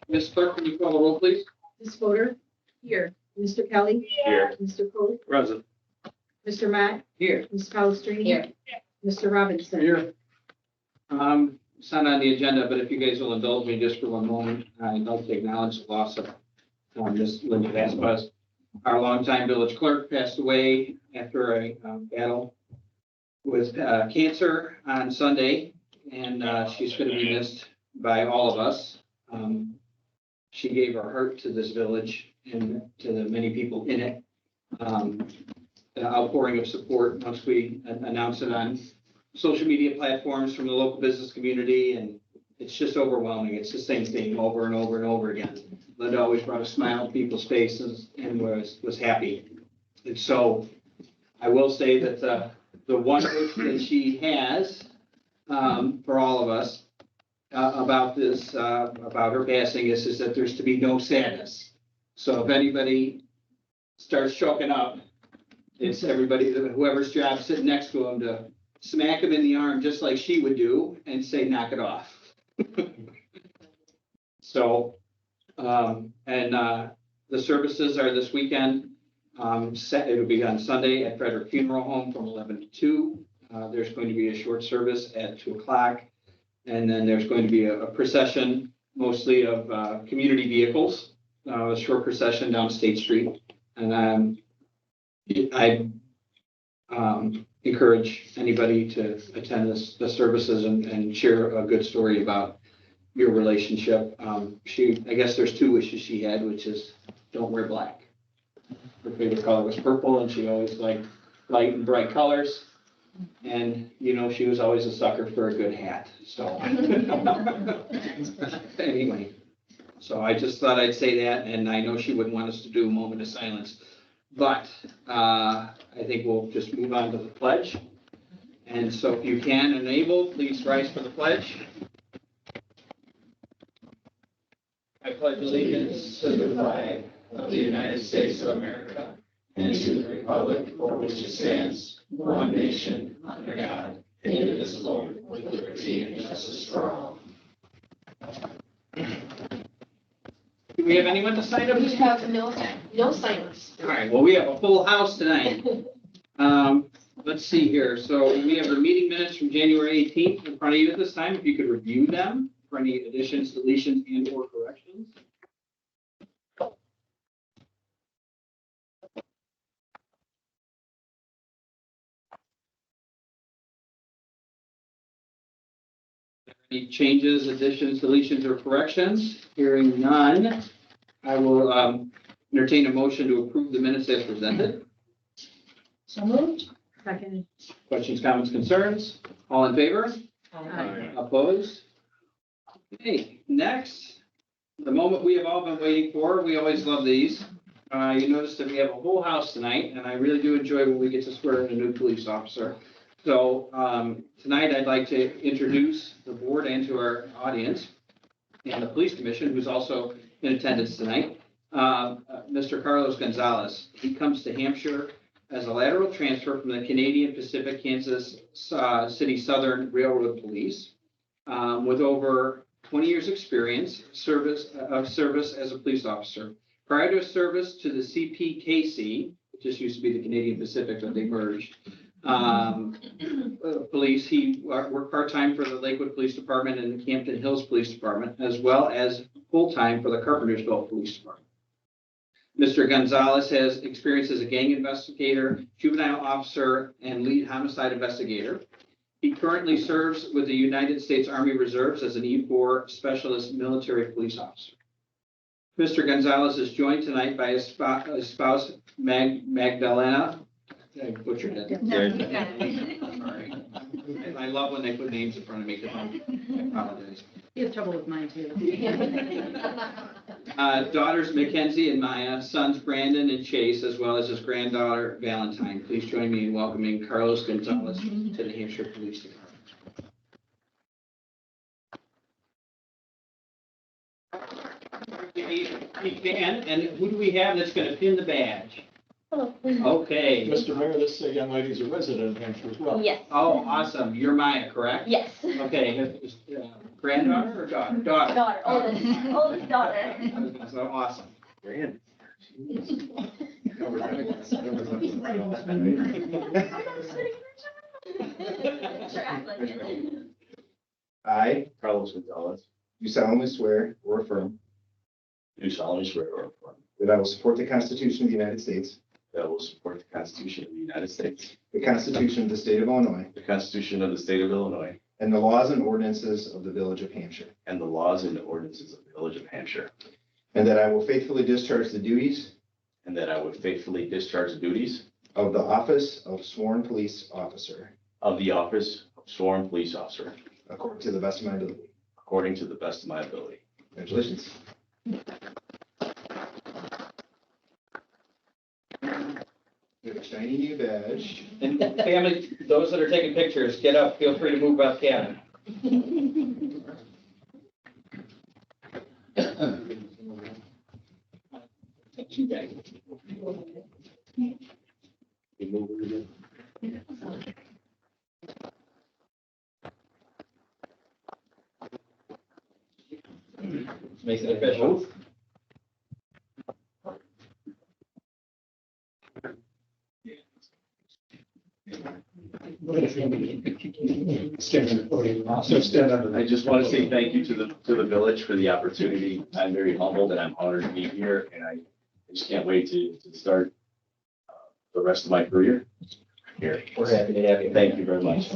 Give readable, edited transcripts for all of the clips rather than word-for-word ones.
Ms. Clerk, can you call the roll, please? Ms. Fodor? Here. Mr. Kelly? Here. Mr. Cole? Present. Mr. Matt? Here. Ms. Palastrellini? Here. Mr. Robinson? Here. It's not on the agenda, but if you guys will indulge me just for one moment, I'd like to acknowledge the loss of Ms. Linda Vasquez. Our longtime village clerk passed away after a battle with cancer on Sunday, and she's going to be missed by all of us. She gave her heart to this village and to the many people in it. The outpouring of support once we announced it on social media platforms from the local business community, and it's just overwhelming. It's the same thing over and over and over again. Linda always brought a smile to people's faces and was happy. And so I will say that the one wish that she has for all of us about this, about her passing is that there's to be no sadness. So if anybody starts choking up, it's everybody, whoever's job sitting next to him, to smack him in the arm just like she would do and say, knock it off. So, the services are this weekend. It'll be on Sunday at Frederick Funeral Home from 11 to 2. There's going to be a short service at 2 o'clock. And then there's going to be a procession, mostly of community vehicles, a short procession down State Street. And I encourage anybody to attend the services and share a good story about your relationship. I guess there's two wishes she had, which is don't wear black. Her favorite color was purple, and she always liked light and bright colors. And, she was always a sucker for a good hat. So anyway, so I just thought I'd say that, and I know she wouldn't want us to do a moment of silence, but I think we'll just move on to the pledge. And so if you can and able, please rise for the pledge. I pledge allegiance to the flag of the United States of America and to the republic for which it stands, one nation, under God, indivisible, with liberty and justice for all. Do we have anyone to sign up? We have no silence. All right, well, we have a full house tonight. Let's see here. So we have the meeting minutes from January 18th in front of you at this time. If you could review them for any additions, deletions, and or corrections. Any changes, additions, deletions, or corrections? Hearing none, I will entertain a motion to approve the minutes as presented. So moved. Second. Questions, comments, concerns? All in favor? Aye. Opposed? Okay, next, the moment we have all been waiting for. We always love these. You notice that we have a whole house tonight, and I really do enjoy when we get to swear in a new police officer. So tonight I'd like to introduce the board and to our audience and the police commission, who's also in attendance tonight, Mr. Carlos Gonzalez. He comes to Hampshire as a lateral transfer from the Canadian Pacific Kansas City Southern Railroad Police with over 20 years experience service as a police officer. Prior to his service to the CPKC, it just used to be the Canadian Pacific, but they merged, police, he worked part-time for the Lakewood Police Department and the Campton Hills Police Department, as well as full-time for the Carpentersville Police Department. Mr. Gonzalez has experience as a gang investigator, juvenile officer, and lead homicide investigator. He currently serves with the United States Army Reserves as an E4 specialist military police officer. Mr. Gonzalez is joined tonight by his spouse, Magdalena. I butchered it. Sorry. I love when they put names in front of me because I apologize. You have trouble with mine too. Daughters Mackenzie and Maya, sons Brandon and Chase, as well as his granddaughter Valentine. Please join me in welcoming Carlos Gonzalez to the Hampshire Police Department. He can, and who do we have that's going to pin the badge? Okay. Mr. Mayor, this young lady's a resident of Hampshire as well. Yes. Oh, awesome. You're Maya, correct? Yes. Okay, granddaughter or daughter? Daughter. Daughter, oldest daughter. So awesome. I Carlos Gonzalez, do solemnly swear or affirm do solemnly swear or affirm that I will support the Constitution of the United States, that I will support the Constitution of the United States, the Constitution of the State of Illinois, the Constitution of the State of Illinois, and the laws and ordinances of the Village of Hampshire, and the laws and ordinances of the Village of Hampshire, and that I will faithfully discharge the duties and that I will faithfully discharge the duties of the office of sworn police officer of the office of sworn police officer according to the best of my ability. according to the best of my ability. Congratulations. Get a shiny new badge. And family, those that are taking pictures, get up. Feel free to move up cabin. Makes it official. Stand on the podium. So stand under. I just want to say thank you to the village for the opportunity. I'm very humbled and I'm honored to be here, and I just can't wait to start the rest of my career here. We're happy to have you. Thank you very much.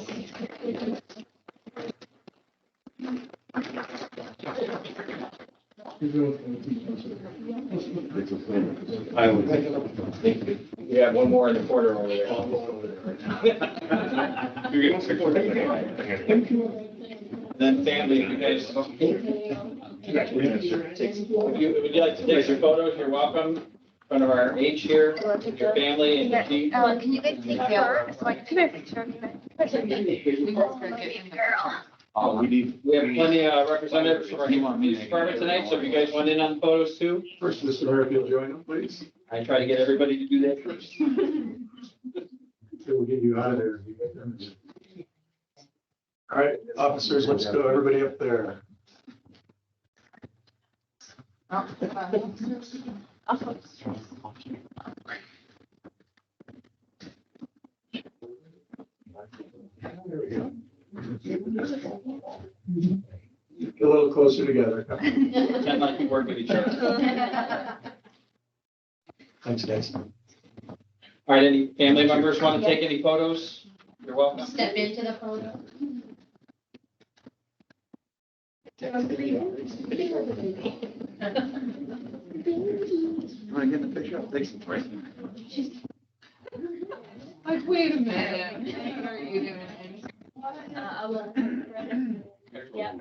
We have one more in the corner over there. Then family, if you guys, would you like to take some photos? You're welcome. In front of our H here, your family and your team. Can you guys take care so I can take a picture of you? Girl. We have plenty of representatives from our police department tonight, so if you guys want in on the photos too, First, Mr. Mayor, if you'll join us, please. I try to get everybody to do that first. We'll get you out of there. All right, officers, let's go. Everybody up there. There we go. Get a little closer together. Pretend like we work with each other. Thanks, guys. All right, any family members want to take any photos? You're welcome. Step into the photo. Want to get the picture? I'll take some for you. Like, wait a minute. What are you doing? Yeah.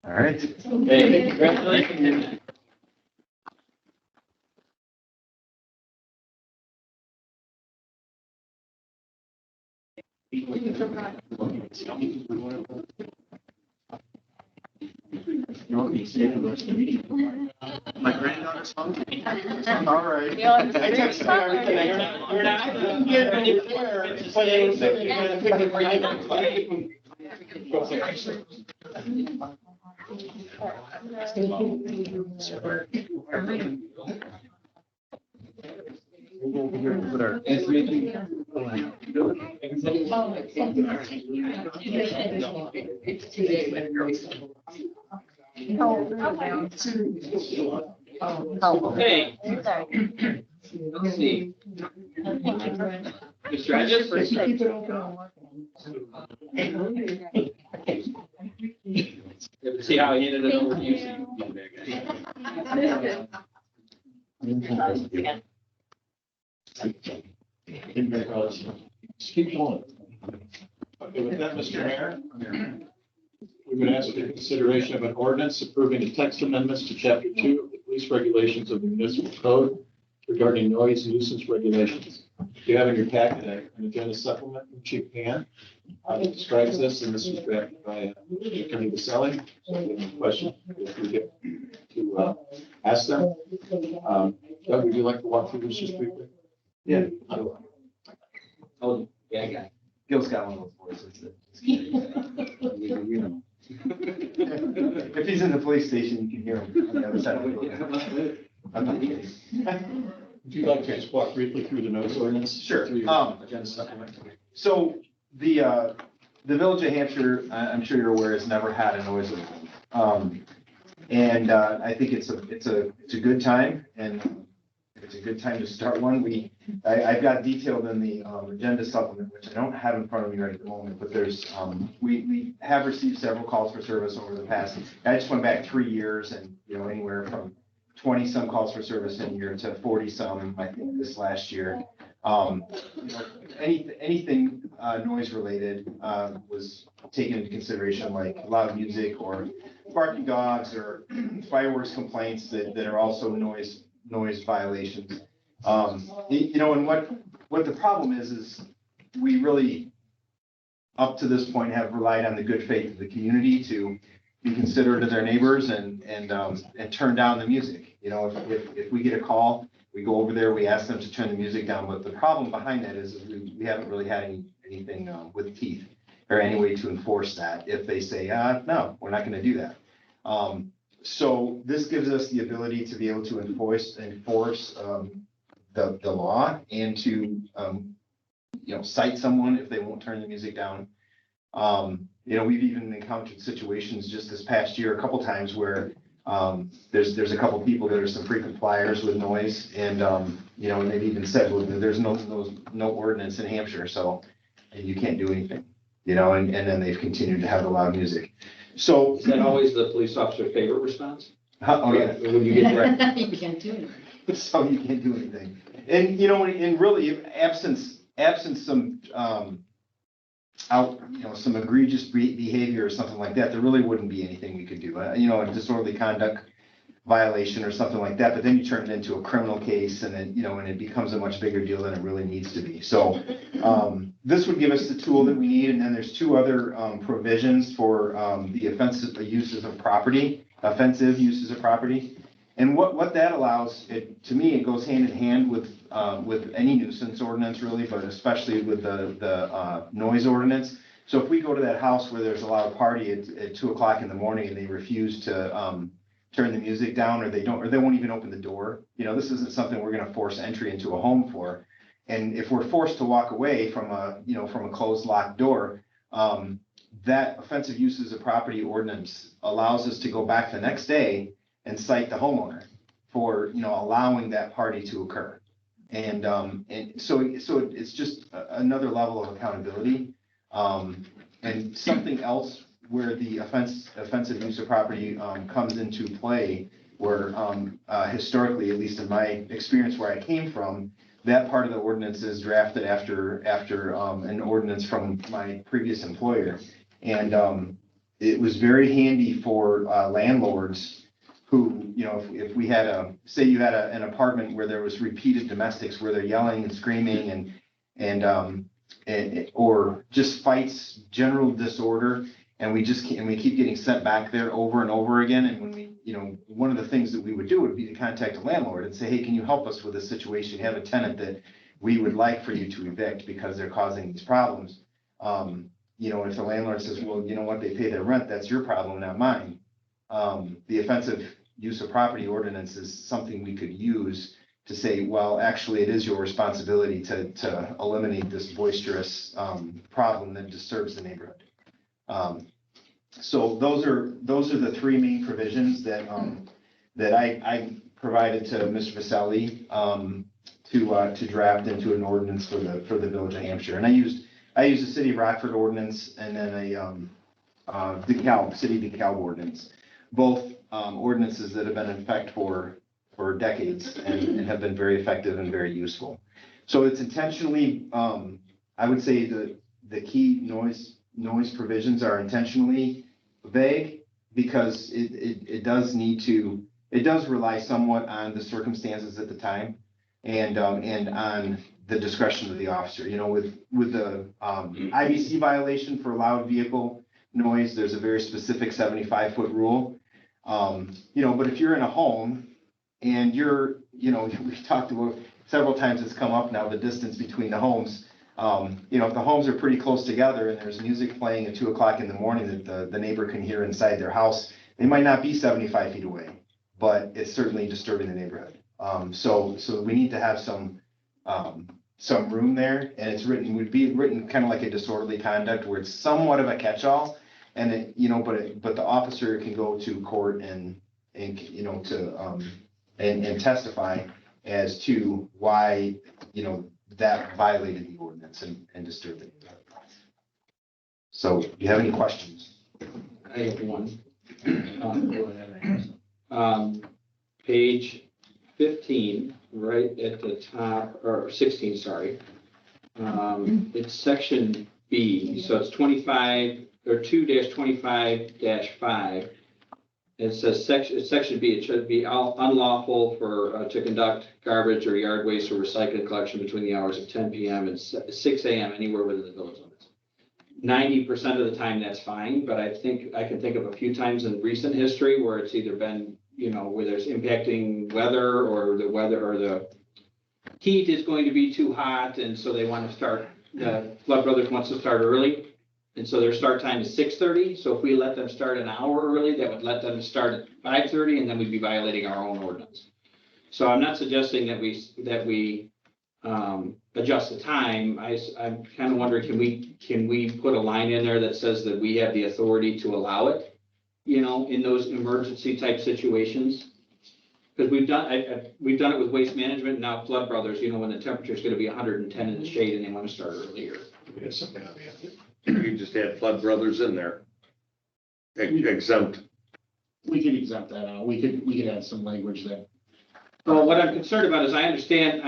All right. Hey, congratulations. My granddaughter's home. All right. You all I texted her everything. You're not gonna get any clearer. But it was like, you're gonna pick it right up. Nice to meet you. Okay, let's see. Mr. Hedges? Let's see how he handed it over to you. Just keep going. Okay, with that, Mr. Mayor, we would ask for your consideration of an ordinance approving the text amendments to Chapter 2 of the Police Regulations of the Municipal Code regarding noise nuisance regulations. You have in your packet an agenda supplement, which you can. It describes this, and this was drafted by Attorney Vasselli. So if you have any questions, feel free to ask them. Doug, would you like to walk through this just briefly? Yeah. Oh, yeah, I got it. Gil's got one of those voices that. You know. If he's in the police station, you can hear him on the other side of the building. I'm not kidding. Would you like to just walk briefly through the noise ordinance? Sure. Through your agenda supplement? So the Village of Hampshire, I'm sure you're aware, has never had a noise ordinance. And I think it's a good time, and it's a good time to start one. I've got detailed in the agenda supplement, which I don't have in front of me right at the moment, but there's, we have received several calls for service over the past, I just went back 3 years and, anywhere from 20 some calls for service in a year to 40 some, I think, this last year. Anything noise related was taken into consideration, like loud music or barking dogs or fireworks complaints that are also noise violations. And what the problem is we really, up to this point, have relied on the good faith of the community to be considerate of their neighbors and turn down the music. If we get a call, we go over there, we ask them to turn the music down, but the problem behind that is we haven't really had anything with teeth or any way to enforce that. If they say, no, we're not going to do that. So this gives us the ability to be able to enforce the law and to, cite someone if they won't turn the music down. We've even encountered situations just this past year, a couple times where there's a couple people that are some frequent flyers with noise, and and they've even said, well, there's no ordinance in Hampshire, so you can't do anything, and then they've continued to have the loud music. So Is that always the police officer's favorite response? oh yeah, When you get direct. You can't do it. so you can't do anything, and and really absence some some egregious behavior or something like that, there really wouldn't be anything we could do. A disorderly conduct violation or something like that, but then you turn it into a criminal case and then, and it becomes a much bigger deal than it really needs to be. So this would give us the tool that we need. And then there's two other provisions for the offensive uses of property. And what that allows, to me, it goes hand in hand with any nuisance ordinance really, but especially with the noise ordinance. So if we go to that house where there's a loud party at 2 o'clock in the morning and they refuse to turn the music down, or they won't even open the door, this isn't something we're going to force entry into a home for. And if we're forced to walk away from a closed locked door, that offensive uses of property ordinance allows us to go back the next day and cite the homeowner for, allowing that party to occur. And so it's just another level of accountability. And something else where the offensive use of property comes into play, where historically, at least in my experience where I came from, that part of the ordinance is drafted after an ordinance from my previous employer. And it was very handy for landlords who, if we had say you had an apartment where there was repeated domestics where they're yelling and screaming and or just fights, general disorder, and we keep getting sent back there over and over again. And when we, one of the things that we would do would be to contact a landlord and say, hey, can you help us with this situation? You have a tenant that we would like for you to evict because they're causing these problems. If the landlord says, well, you know what, they pay their rent, that's your problem, not mine. The offensive use of property ordinance is something we could use to say, well, actually, it is your responsibility to eliminate this boisterous problem that disturbs the neighborhood. So those are the three main provisions that I provided to Mr. Vasselli to draft into an ordinance for the Village of Hampshire. And I used the City of Rockford ordinance and then a City DeKalb ordinance, both ordinances that have been in effect for decades and have been very effective and very useful. So it's intentionally, I would say the key noise provisions are intentionally vague because it does rely somewhat on the circumstances at the time and on the discretion of the officer. You know, with the IBC violation for loud vehicle noise, there's a very specific 75-foot rule. You know, but if you're in a home and you're, you know, we've talked about several times, it's come up now, the distance between the homes. You know, if the homes are pretty close together and there's music playing at 2 o'clock in the morning that the neighbor can hear inside their house, they might not be 75 feet away, but it's certainly disturbing the neighborhood. So we need to have some room there, and would be written kind of like a disorderly conduct where it's somewhat of a catch-all. And it, you know, but the officer can go to court and you know, to, and testify as to why, you know, that violated the ordinance and disturbed it. So do you have any questions? I have one. Page 15, right at the top, or 16, sorry. It's section B, so it's 25, or 2-25-5. It says section B, it should be unlawful for, to conduct garbage or yard waste or recycling collection between the hours of 10 PM and 6 AM anywhere within the village limits. 90% of the time, that's fine, but I think I can think of a few times in recent history where it's either been, you know, where there's impacting weather or the heat is going to be too hot, and so they want to start, the Flood Brothers wants to start early. And so their start time is 6:30. So if we let them start an hour early, that would let them start at 5:30, and then we'd be violating our own ordinance. So I'm not suggesting that we adjust the time. I'm kind of wondering, can we put a line in there that says that we have the authority to allow it, you know, in those emergency type situations? Because we've done it with Waste Management, and now Flood Brothers, you know, when the temperature is going to be 110 in the shade and they want to start earlier. We have something on that. You just add Flood Brothers in there. Exempt. We could exempt that out. We could add some language there. Well, what I'm concerned about is I understand,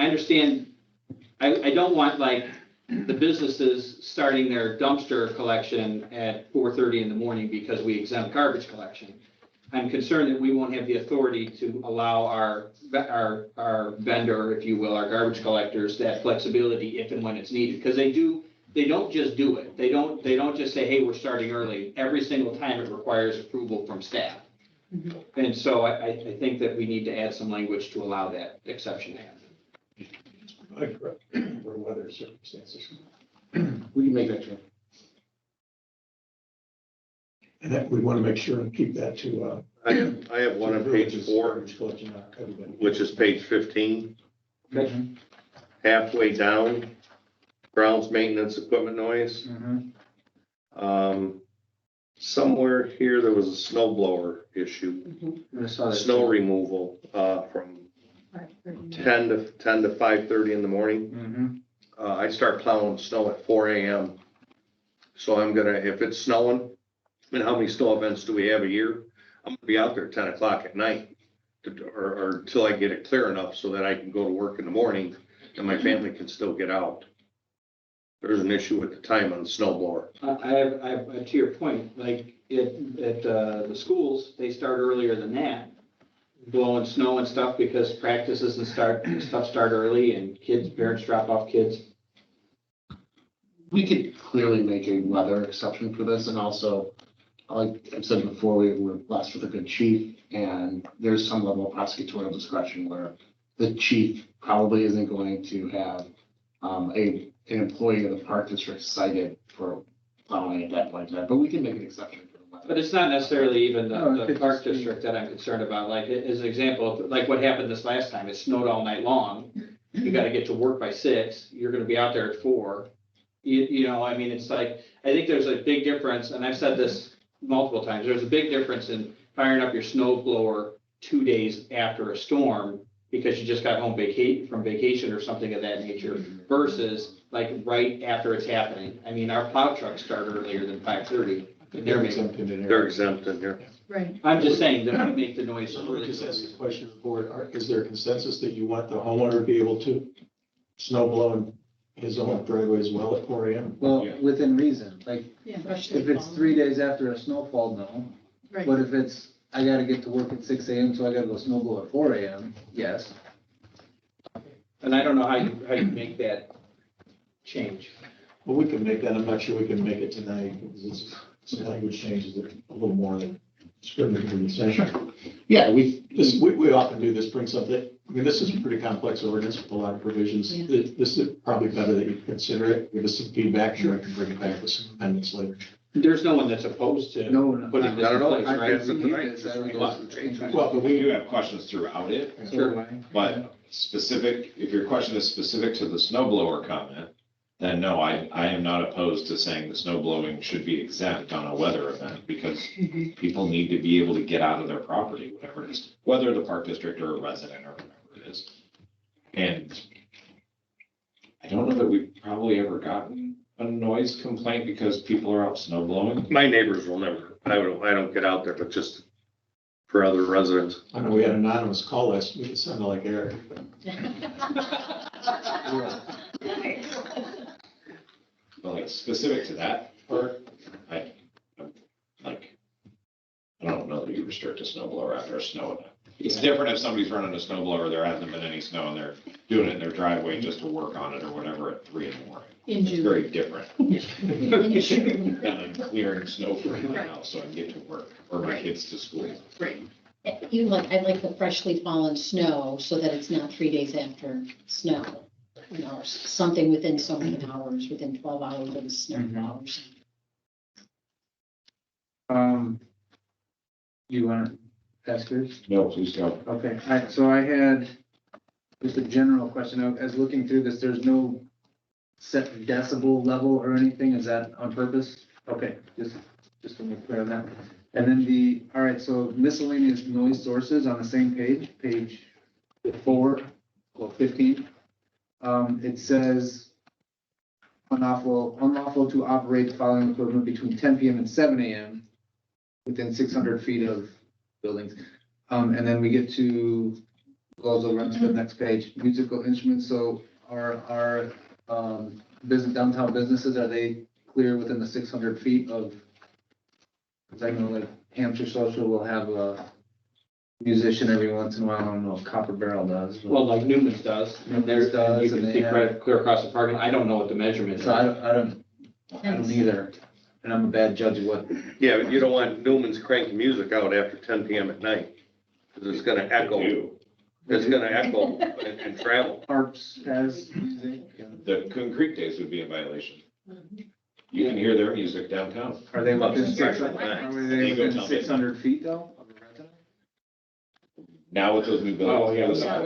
I don't want like the businesses starting their dumpster collection at 4:30 in the morning because we exempt garbage collection. I'm concerned that we won't have the authority to allow our vendor, if you will, our garbage collectors, that flexibility if and when it's needed, because they don't just do it. They don't just say, hey, we're starting early. Every single time it requires approval from staff. And so I think that we need to add some language to allow that exception to happen. For weather circumstances. We can make that change. And that we want to make sure and keep that to. I have one on page 4, Garbage collection, not everybody. which is page 15. Okay. Halfway down, grounds maintenance equipment noise. Somewhere here, there was a snow blower issue, I saw that. snow removal, from 10 to 5:30 in the morning. I start plowing snow at 4 AM. So I'm gonna, if it's snowing, and how many snow events do we have a year? I'm gonna be out there at 10 o'clock at night or till I get it clear enough so that I can go to work in the morning and my family can still get out. There's an issue with the time on the snow blower. I have, to your point, like at the schools, they start earlier than that, blowing snow and stuff because practices and stuff start early and parents drop off kids. We could clearly make a weather exception for this, and also, like I've said before, we're blessed with a good chief, and there's some level of prosecutorial discretion where the chief probably isn't going to have an employee of the park district cited for plowing at that point in time, but we can make an exception for the weather. But it's not necessarily even No, the it park could just be- district that I'm concerned about. Like, as an example, like what happened this last time, it snowed all night long. You gotta get to work by 6, you're gonna be out there at 4. You know, I mean, it's like, I think there's a big difference, and I've said this multiple times, there's a big difference in firing up your snow blower 2 days after a storm because you just got home from vacation or something of that nature versus like right after it's happening. I mean, our plow trucks start earlier than 5:30. They're exempt in there. They're exempt in here. Right. I'm just saying that we make the noise. So let me just ask a question to the board. Is there a consensus that you want the homeowner to be able to snow blow and his own driveway as well at 4 AM. Well, within reason, like, Yeah. if it's 3 days after a snowfall, no. Right. But if it's, I gotta get to work at 6 AM, so I gotta go snow blow at 4 AM, yes. And I don't know how you make that change. Well, we can make that, I'm not sure we can make it tonight, because some language changes it a little more than scrimmage session. Yeah, We often do this, bring something, I mean, this is a pretty complex ordinance with a lot of provisions. Yeah. This is probably better that you consider it, give us some feedback, and we can bring it back with some amendments later. There's no one that's opposed to No, no, putting this I in don't know. place, I right? can read this, I would go. Well, but we do have questions throughout it, Sure. but specific, if your question is specific to the snow blower comment, then no, I am not opposed to saying the snow blowing should be exempt on a weather event, because people need to be able to get out of their property, whatever it is, whether the park district or a resident or whatever it is. And I don't know that we've probably ever gotten a noise complaint because people are out snow blowing. My neighbors will never, I don't get out there, but just for other residents. I know we had an anonymous call last week, it sounded like Eric. But like specific to that part, I'm like, I don't know that you restrict a snow blower after a snow event. It's different if somebody's running a snow blower, there hasn't been any snow and they're doing it in their driveway just to work on it or whatever at 3 in the morning. In It's June. very different In June. than I'm clearing snow for my house so I can get to work or my kids to school. Right. I like the freshly fallen snow so that it's not 3 days after snow. You know, something within so many hours, within 12 hours of the snow flowers. Do you wanna ask yours? No, please go. Okay, so I had just a general question. I was looking through this, there's no set decibel level or anything, is that on purpose? Okay, just to make clear on that. And then all right, so miscellaneous noise sources on the same page 4, well, 15. It says unlawful to operate the following equipment between 10 PM and 7 AM within 600 feet of buildings. And then we get to, goes over onto the next page, musical instruments. So our downtown businesses, are they clear within the 600 feet of? Because I know like Hampshire Social will have a musician every once in a while. I don't know if Copper Barrel does. but- Well, like Newman's does, and Newman's does, you can and they see have- clear across the parking, I don't know what the measurement is. So I don't either. And I'm a bad judge of what. Yeah, but you don't want Newman's cranking music out after 10 PM at night, because it's gonna echo, it's gonna echo and travel. Parks has music. The Concrete Days would be a violation. You can hear their music downtown. Are they within Right. 600, are they You go within tell me. 600 feet though? Of a resident? Now with those new Oh, yeah. buildings. I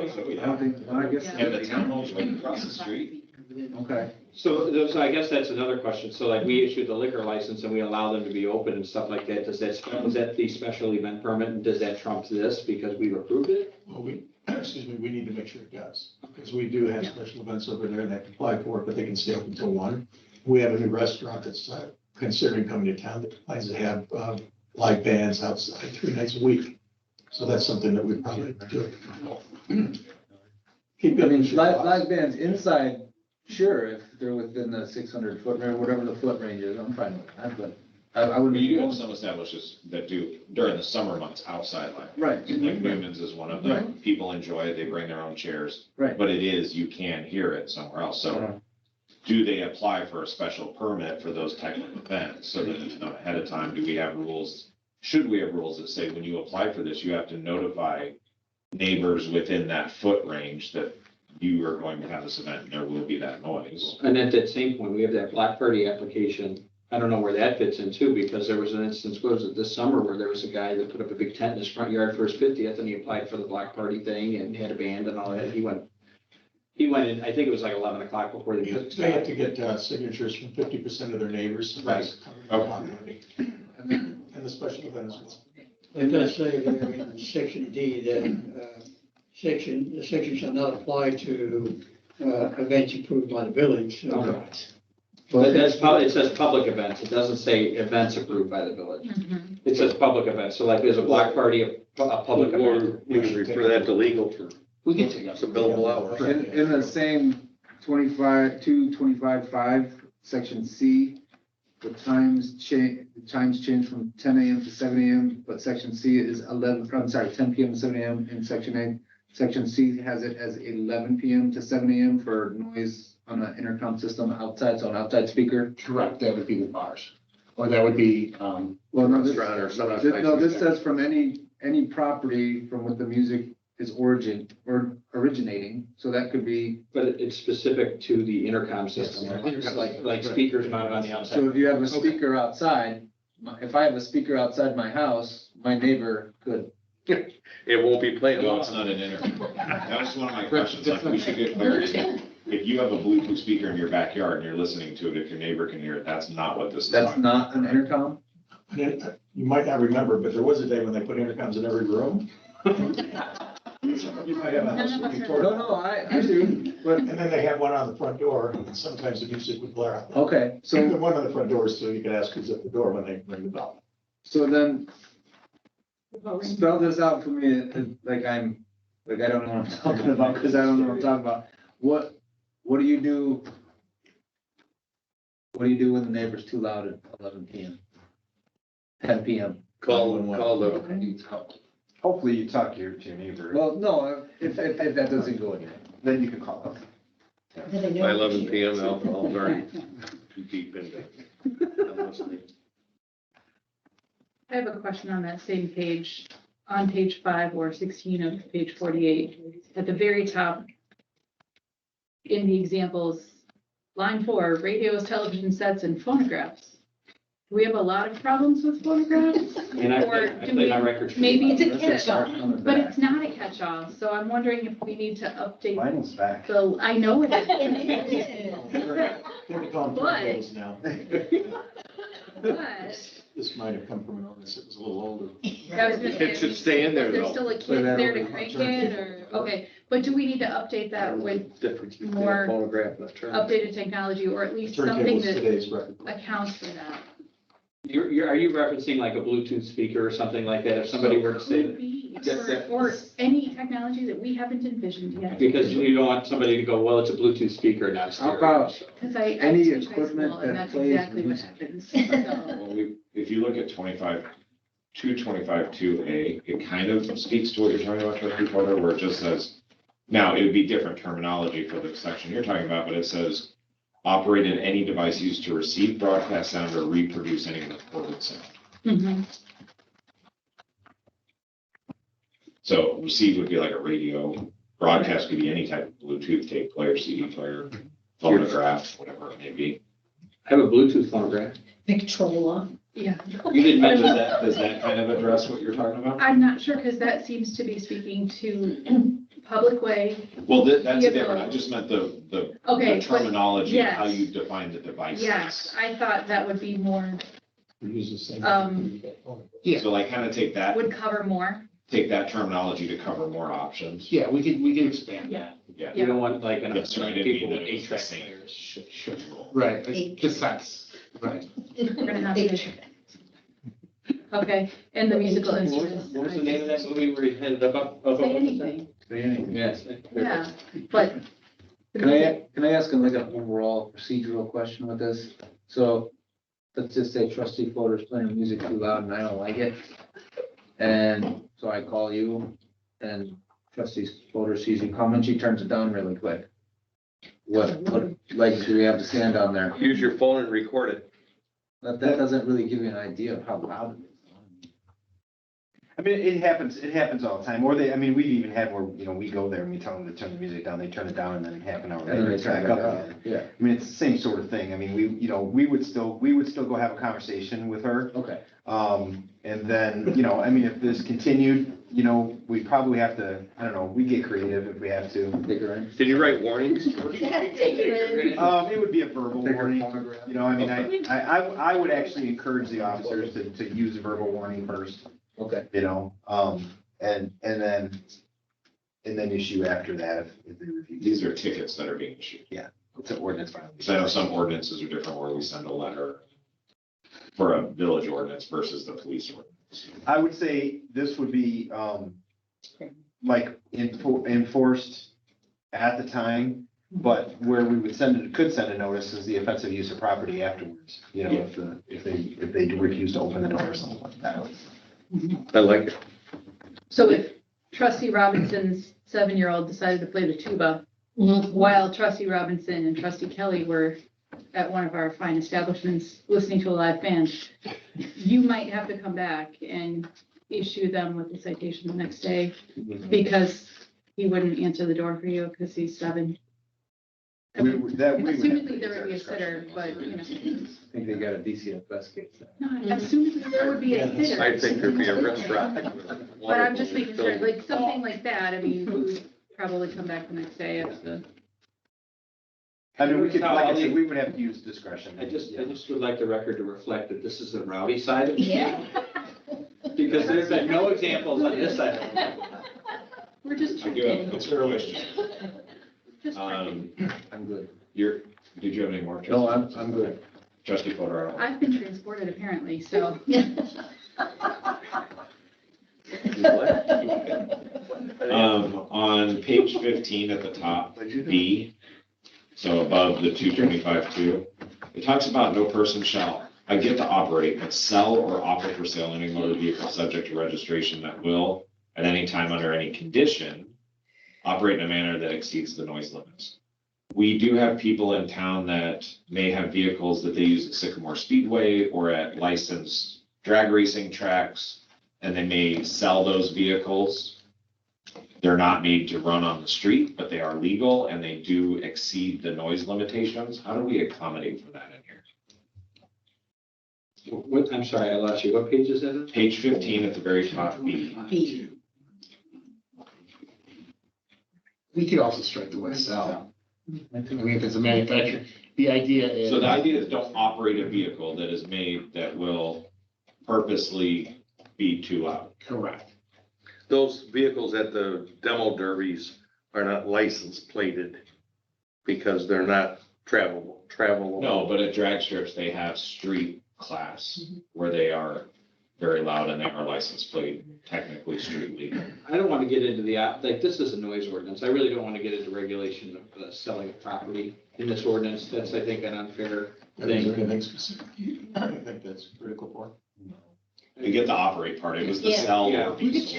don't think, well, I guess. And the townhomes right across the street. Okay. So I guess that's another question. So like we issued the liquor license and we allow them to be open and stuff like that. Is that the special event permit? And does that trump this because we've approved it? Well, we need to make sure it does, because we do have special events over there that apply for it, but they can stay up until 1. We have a new restaurant that's considering coming to town that plans to have live bands outside 3 nights a week. So that's something that we probably do. Keep I mean, it. live bands inside, sure, if they're within the 600 foot range, whatever the foot range is, I'm fine with that, but I wouldn't. You do have some establishments that do during the summer months outside life. Right. Like Newman's is one of them. People enjoy it. They bring their own chairs. Right. But you can hear it somewhere else. So do they apply for a special permit for those type of events? So that you know ahead of time, do we have rules? Should we have rules that say when you apply for this, you have to notify neighbors within that foot range that you are going to have this event and there will be that noise? And at that same point, we have that Black Party application. I don't know where that fits in too, because there was an instance, what was it, this summer where there was a guy that put up a big tent in his front yard for his 50th and he applied for the Black Party thing and had a band and all that. He went in, I think it was like 11 o'clock before they put. They have to get signatures from 50% of their neighbors. Right. And the special event as well. It does say there in section D that, the section shall not apply to, events approved by the village, so. Okay. But it says public events. It doesn't say events approved by the village. It says public events. So like there's a Black Party, a public event. Or we can refer that to legal for We get to. some billable hours. In the same 225.5, section C, the times change from 10 AM to 7 AM, but section C is 10 PM to 7 AM in section A. Section C has it as 11 PM to 7 AM for noise on an intercom system outside, so an outside speaker. Correct, that would be with bars, or that would be, Well, no, this, Restaurant or something. this says from any property from what the music is originating, so that could be, But it's specific to the intercom system, Yes. like speakers mounted on the outside. so if you have a speaker outside, if I have a speaker outside my house, my neighbor could. It won't be playing. No, it's not an internet. That was one of my questions, like, we should get clarity. If you have a Bluetooth speaker in your backyard and you're listening to it, if your neighbor can hear it, that's not what this is. That's talking not an intercom? You might not remember, but there was a day when they put intercoms in every room. You might have a house looking toward. No, I do, but, And then they had one on the front door, and sometimes the music would blare out. okay, So so, one on the front doors, so you could ask who's at the door when they ring the bell. so then spell this out for me, like I don't know what I'm talking about, because I don't know what I'm talking about. What do you do? What do you do when the neighbor's too loud at 11 PM? 10 PM? Call the, Hopefully you talk to your neighbor, Well, no, if that doesn't go anywhere. then you can call us. by 11 PM, I'll very too deep into. I'm listening. I have a question on that same page, on page 5 or 16 of page 48. At the very top, in the examples, line 4, radios, television sets, and phonographs. Do we have a lot of problems with phonographs? And I Or I do play we- my records. maybe It's a catch-all. But it's not a catch-all, so I'm wondering if we need to update Vinyl's back. the, I know it is. They're calling But- bills now. But, This might have come from an ordinance that was a little older. I was gonna say, It should stay in there is there though. still a kid there to crank it, or, okay, but do we need to update that with Difference between a more phonograph and a turntable. updated technology, or at least Turntable something is that today's record. accounts for that? Are you referencing like a Bluetooth speaker or something like that? If somebody were to say Could that? be, That- or any technology that we haven't envisioned yet. Because you don't want somebody to go, well, it's a Bluetooth speaker, not How stereo. about Because I any teach high equipment school, and that that's plays exactly what music? happens. So, Well, if you look at 225.2A, it kind of speaks to what you're talking about, Trustee Porter, where it just says, now, it would be different terminology for the section you're talking about, but it says, operated any device used to receive broadcast sound or reproduce any recorded sound. mhm. So receive would be like a radio, broadcast could be any type of Bluetooth tape player, CD player, phonograph, whatever it may be. I have a Bluetooth phonograph. Victrola. Yeah. You didn't mention that, does that kind of address what you're talking about? I'm not sure, because that seems to be speaking to public way. Well, that's different, I just meant the Okay, but terminology of how yes. you define the devices. yes, I thought that would be more, We use the same. Yeah. So like kind of take that terminology to cover more options. Yeah, we can expand that. Yeah. You don't want like an Yeah, so I didn't mean people with that it was the 8-track same. players. Should, right, cassettes, right. we're gonna have to, okay, and the musical instruments. What was the name of that movie where he headed up? Say anything, Yes. yeah, but. the Can music- I ask like an overall procedural question with this? So let's just say trustee Fodor's playing music too loud and I don't like it. And so I call you and trustee Fodor sees you coming, she turns it down really quick. What legs do we have to stand on there? Use your phone and record it. That doesn't really give you an idea of how loud it is. I mean, it happens all the time, or we've even had where, we go there and we tell them to turn the music down, they turn it down, and then half an hour And then later, they it's turn back it up back again. up. Yeah, I mean, it's the same sort of thing, I mean, we would still go have a conversation with her. okay. And then, if this continued, we probably have to, I don't know, we get creative if we have to. Take her in. Did you write warnings? It would be a verbal Take her warning. phonograph. I would actually encourage the officers to use a verbal warning first, Okay. and then issue after that if they refuse. These are tickets that are being issued. It's an ordinance violation. Because I know some ordinances are different where we send a letter for a village ordinance versus the police ordinance. I would say this would be, like enforced at the time. But where we would could send a notice is the offensive use of property afterwards, you know, if they do refuse to open the door or something like that. I like it. So if trustee Robinson's 7-year-old decided to play the tuba while trustee Robinson and trustee Kelly were at one of our fine establishments listening to a live band, you might have to come back and issue them with a citation the next day because he wouldn't answer the door for you because he's 7. Assumedly, there would be a sitter, but, you know. I think they got a DCFS case. No, assumedly there would be a sitter. I think there'd be a restaurant. But I'm just making sure, like, something like that, I mean, we would probably come back the next day if the. I mean, we could, like I said, we would have to use discretion. I just would like the record to reflect that this is the rowdy side of it. Yeah. Because there's been no examples on this side of it. We're just I do have, checking. it's a question. Just checking. I'm good. Did you have any more? No, I'm good. Trustee Fodor. I've been transported apparently, so. On page 15 at the top, B, so above the 225.2, it talks about no person shall, I get to operate, but sell or offer for sale any motor vehicle subject to registration that will, at any time under any condition, operate in a manner that exceeds the noise limits. We do have people in town that may have vehicles that they use at Sycamore Speedway or at licensed drag racing tracks, and they may sell those vehicles. They're not made to run on the street, but they are legal and they do exceed the noise limitations. How do we accommodate for that in here? What, I'm sorry, I lost you. What page is that? Page 15 at the very top, B. B. We could also strike the word sell. I mean, if it's a manufacturer, the idea is. So the idea is don't operate a vehicle that is made that will purposely be too loud. Correct. Those vehicles at the demo derbies are not license plated because they're not travelable. No, but at drag strips, they have street class where they are very loud and they are license plate, technically street legal. I don't want to get into like, this is a noise ordinance. I really don't want to get into regulation of the selling of property in this ordinance. That's, I think, an unfair Is there thing. anything specific? I think that's critical for. I get the operate part. It was the Yeah. sell Yeah. or piece.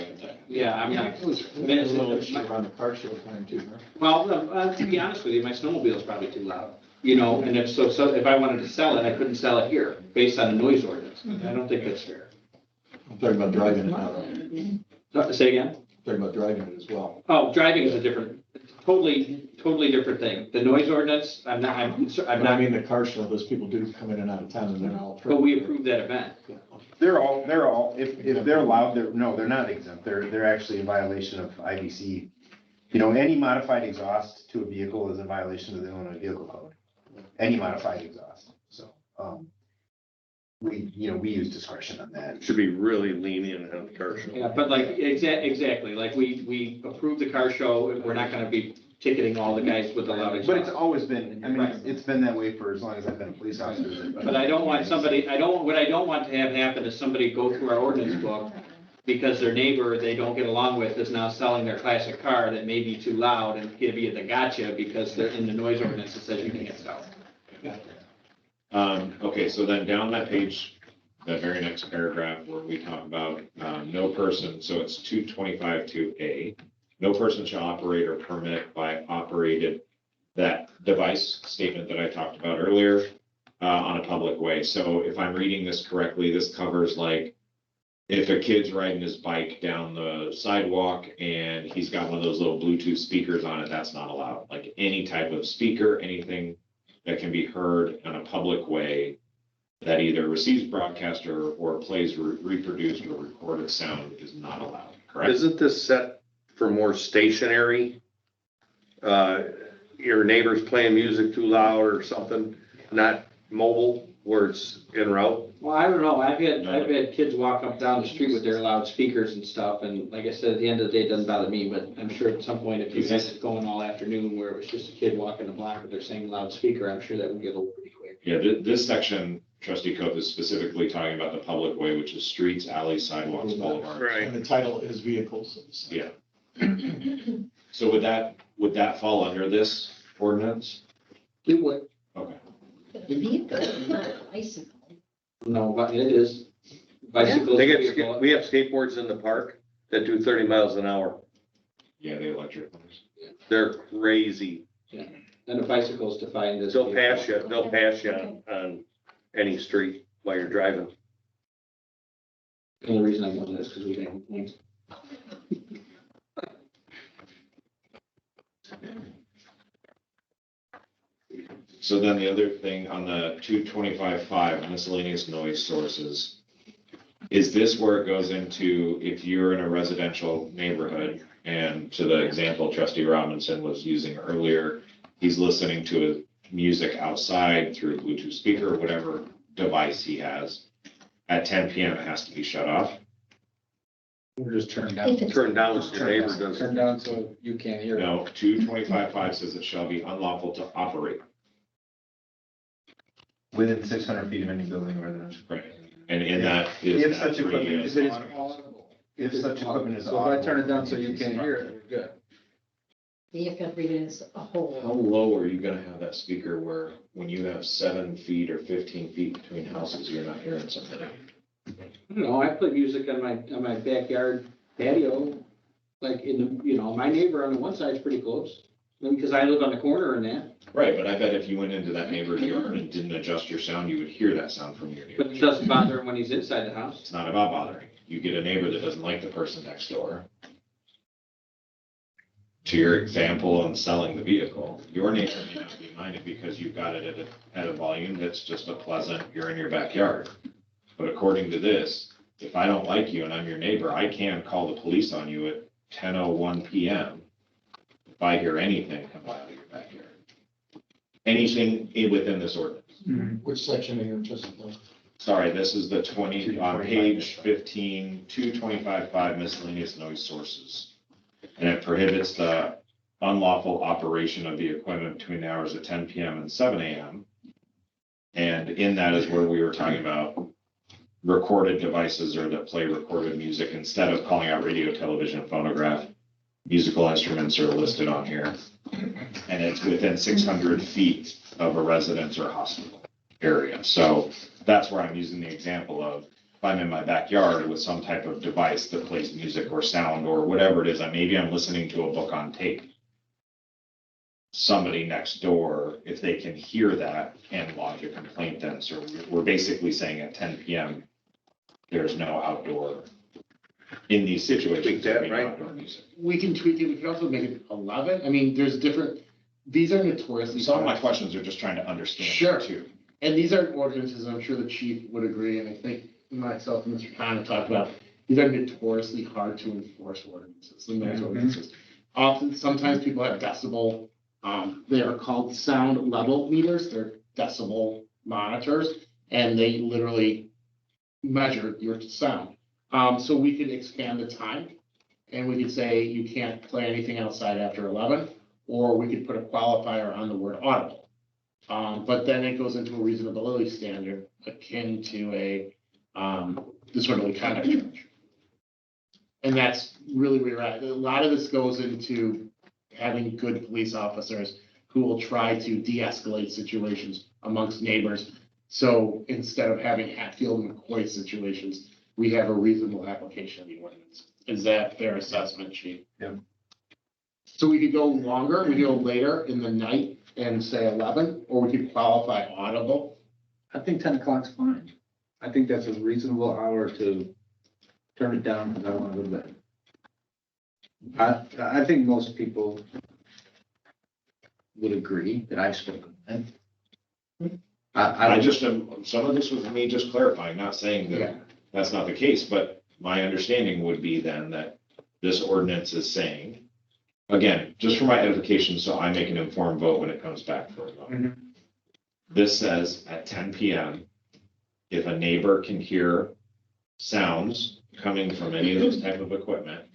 Yeah, I'm not. There's a little issue around the car show time too, huh? Well, to be honest with you, my snowmobile is probably too loud, you know, and if so if I wanted to sell it, I couldn't sell it here based on a noise ordinance. I don't think that's fair. I'm talking about driving it now. Say again? Talking about driving it as well. Oh, driving is a totally different thing. The noise ordinance, I'm But I not, mean, the car show, those people do come in and out of town and they're all. but we approved that event. They're all, if they're allowed, they're not exempt. They're actually in violation of IBC. You know, any modified exhaust to a vehicle is in violation of the Illinois Vehicle Code. Any modified exhaust. So, we use discretion on that. Should be really lenient on the car show. Yeah, but like, exactly, like we approved the car show, we're not gonna be ticketing all the guys with the loud exhaust. But it's always been, I mean, it's been that way for as long as I've been a police officer. But I don't want somebody, what I don't want to have happen is somebody go through our ordinance book because their neighbor they don't get along with is now selling their classic car that may be too loud and get be at the gotcha because they're in the noise ordinance that says you can't sell. Okay, so then down that page, the very next paragraph where we talk about, no person, so it's 225.2A. No person shall operate or permit by operated that device statement that I talked about earlier on a public way. So if I'm reading this correctly, this covers like if a kid's riding his bike down the sidewalk and he's got one of those little Bluetooth speakers on it, that's not allowed. Like any type of speaker, anything that can be heard in a public way that either receives broadcast or plays reproduced or recorded sound is not allowed, correct? Isn't this set for more stationary? Your neighbor's playing music too loud or something, not mobile where it's en route? Well, I don't know. I've had kids walk up down the street with their loudspeakers and stuff, and like I said, at the end of the day, it doesn't bother me, but I'm sure at some point, if you had it going all afternoon where it was just a kid walking the block with their same loudspeaker, I'm sure that would get old pretty quick. Yeah, this section, Trustee Coe, is specifically talking about the public way, which is streets, alleys, sidewalks, boulevards. And the title is vehicles. Yeah. So would that fall under this? ordinance? It would, Okay. But a vehicle, not a bicycle. No, but it is. Bicycles. They get, we have skateboards in the park that do 30 miles an hour. Yeah, the electric ones. They're crazy. And a bicycle is defined as. They'll pass you on any street while you're driving. The only reason I'm doing this is because we didn't. Thanks. So then the other thing on the 225.5 miscellaneous noise sources. Is this where it goes into if you're in a residential neighborhood and to the example trustee Robinson was using earlier, he's listening to music outside through a Bluetooth speaker or whatever device he has. At 10 PM, it has to be shut off. We're just turned If down. it's- Turn down so your neighbor doesn't. Turn down so you can't hear. No, 225.5 says it shall be unlawful to operate. Within 600 feet of any building or residence. Right. And in that is. If such equipment radio. is If it is audible. audible. If such equipment is So if I turn it down so audible, you can't hear it, we're good. You have to read it as a How whole. low are you gonna have that speaker where when you have 7 feet or 15 feet between houses, you're not hearing something? I don't know, I play music on my backyard patio, like in the, my neighbor on the one side is pretty close. Maybe because I live on the corner and that, Right, but I bet if you went into that neighbor's yard and didn't adjust your sound, you would hear that sound from your but neighbor. it doesn't bother him when he's inside the house. It's not about bothering. You get a neighbor that doesn't like the person next door. To your example on selling the vehicle, your neighbor may not be minded because you've got it at a volume that's just a pleasant, you're in your backyard. But according to this, if I don't like you and I'm your neighbor, I can call the police on you at 10:01 PM. If I hear anything come out of your backyard. Anything within this ordinance. Which section are you interested in? Sorry, this is the 20, on page 15, 225.5 miscellaneous noise sources. And it prohibits the unlawful operation of the equipment between the hours of 10 PM and 7 AM. And in that is where we were talking about recorded devices or that play recorded music instead of calling out radio, television, phonograph. Musical instruments are listed on here. And it's within 600 feet of a residence or hospital area. So that's where I'm using the example of if I'm in my backyard with some type of device that plays music or sound or whatever it is, maybe I'm listening to a book on tape. Somebody next door, if they can hear that and lodge a complaint then, so we're basically saying at 10 PM, there's no outdoor, in these situations. Tweak that, there'd be no right? outdoor music. we can tweak it, we can also make it 11, I mean, there's different, these are notoriously. Some of my questions are just trying to understand Sure. that too. And these are ordinances, I'm sure the chief would agree, and I think myself and Mr. Khan have talked about, these are notoriously hard to enforce ordinances, the noise ordinances. Often, sometimes people have decibel, they are called sound level meters, they're decibel monitors, and they literally measure your sound. So we could expand the time, and we could say you can't play anything outside after 11, or we could put a qualifier on the word audible. But then it goes into a reasonability standard akin to a disorderly conduct charge. And that's really where you're at. A lot of this goes into having good police officers who will try to de-escalate situations amongst neighbors. So instead of having Hatfield and McCoy situations, we have a reasonable application of the ordinance. Is that fair assessment, Chief? Yeah. So we could go longer, we could go later in the night and say 11, or we could qualify audible. I think 10 o'clock's fine. I think that's a reasonable hour to turn it down because I want to go to bed. I think most people would agree that I've spoken. I just, some of this was me just clarifying, not saying Yeah. that that's not the case, but my understanding would be then that this ordinance is saying, again, just for my edification, so I make an informed vote when it comes back for a vote. Mhm. This says at 10 PM, if a neighbor can hear sounds coming from any of those type of equipment,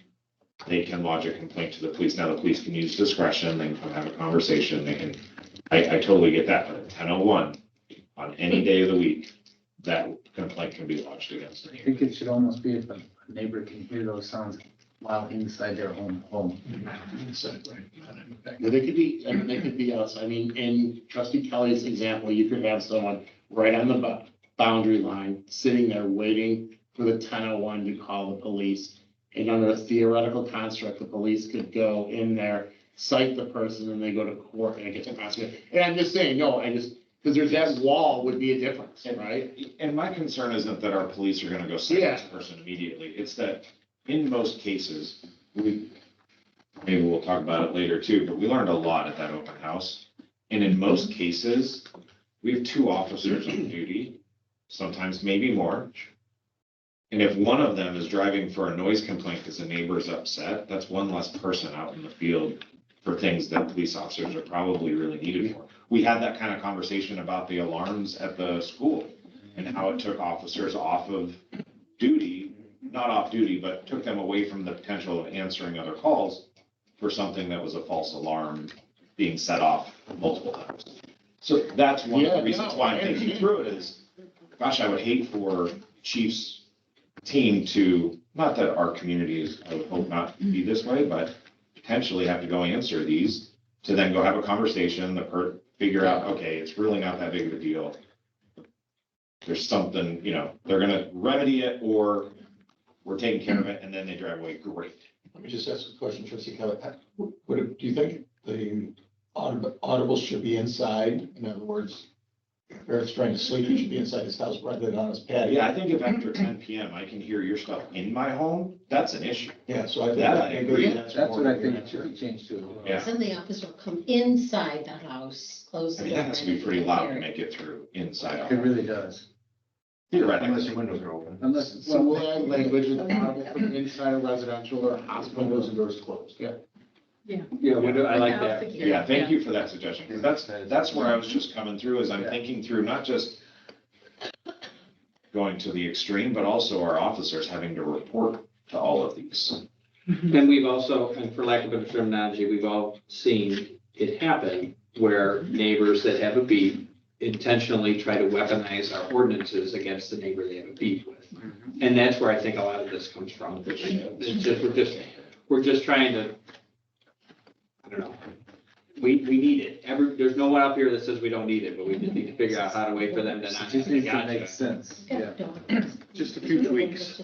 they can lodge a complaint to the police. Now, the police can use discretion, they can come have a conversation, they can, I totally get that, but at 10:01, on any day of the week, that complaint can be lodged against the I neighbor. think it should almost be if a neighbor can hear those sounds while inside their own home. Inside, right, not in the back. Yeah, they could be, I mean, they could be us. I mean, in trustee Kelly's example, you could have someone right on the boundary line, sitting there waiting for the 10:01 to call the police. And under a theoretical construct, the police could go in there, cite the person, and they go to court and it gets prosecuted. And I'm just saying, no, because there's that wall would be a difference, right? And my concern isn't that our police are gonna go cite this person immediately, it's that in most cases, maybe we'll talk about it later too, but we learned a lot at that open house. And in most cases, we have 2 officers on duty, sometimes maybe more. And if one of them is driving for a noise complaint because the neighbor is upset, that's one less person out in the field for things that police officers are probably really needed for. We had that kind of conversation about the alarms at the school and how it took officers off of duty, not off duty, but took them away from the potential of answering other calls for something that was a false alarm being set off multiple times. So that's one of the reasons why I'm thinking through it is, gosh, I would hate for chiefs team to, not that our community is, I would hope not be this way, but potentially have to go answer these, to then go have a conversation, figure out, okay, it's really not that big of a deal. There's something, they're gonna remedy it, or we're taking care of it, and then they drive away, great. Let me just ask a question, trustee Kelly. Do you think the audibles should be inside? In other words, if Eric's trying to sleep, he should be inside his house rather than on his patio. Yeah, I think if after 10 PM, I can hear your stuff in my home, that's an issue. Yeah, so I think. That I agree. That's what I think it should be changed to. Yeah. Then the officer will come inside the house, close I the mean, door. that has to be pretty loud to make it through inside. It really does. Theoretically. Unless your windows are open. Unless, So we'll add language with audible from inside a residential or hospital, windows and doors closed, yeah. Yeah, I like that. Yeah, thank you for that suggestion, because that's where I was just coming through, is I'm thinking through not just going to the extreme, but also our officers having to report to all of these. And we've also, and for lack of better terminology, we've all seen it happen where neighbors that have a beef intentionally try to weaponize our ordinances against the neighbor they have a beef with. And that's where I think a lot of this comes from. It's just, we're just trying to, I don't know. We need it. There's no one up here that says we don't need it, but we just need to figure out how to wait for them to not. it just needs to make sense, yeah. Just a few tweaks.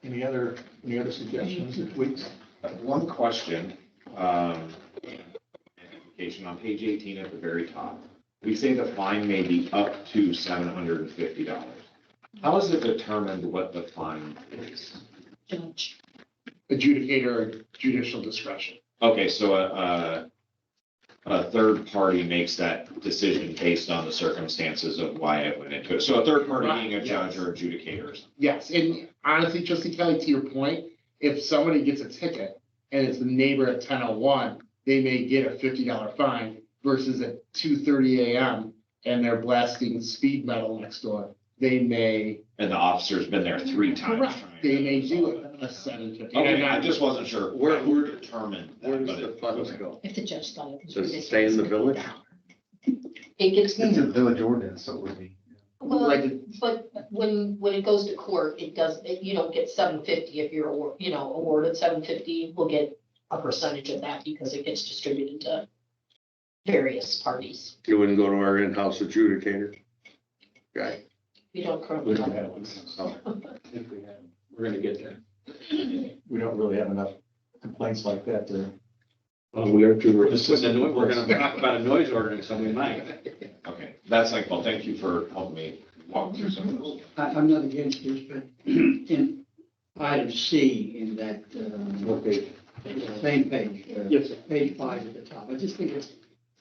Any other suggestions or tweaks? One question, application on page 18 at the very top. We say the fine may be up to $750. How is it determined what the fine is? Judge. Adjudicator, judicial discretion. Okay, so a third party makes that decision based on the circumstances of why it went into it. So a third party being a judge or adjudicator. Yes, and honestly, trustee Kelly, to your point, if somebody gets a ticket and it's the neighbor at 10:01, they may get a $50 fine versus at 2:30 AM and they're blasting speed metal next door. They may. And the officer's been there 3 times. Correct. trying to- They may do a 750. Okay, I just wasn't sure Where- who determined Where that, does but the it. funds go? If the judge thought it was. Does it stay in the village? It gets, It's a village ordinance, so it would be. well, Like, but when it goes to court, you don't get $750 if you're, awarded $750, we'll get a percentage of that because it gets distributed to various parties. You wouldn't go to our in-house adjudicator? Guy. We don't currently. We don't have one, so if we had, We're gonna get there. we don't really have enough complaints like that to. We're gonna talk about a noise ordinance, so we might. Okay, that's like, well, thank you for helping me walk through some of those. I'm not against this, but in item C in that, same page, Yes, sir. page 5 at the top, I just think it's,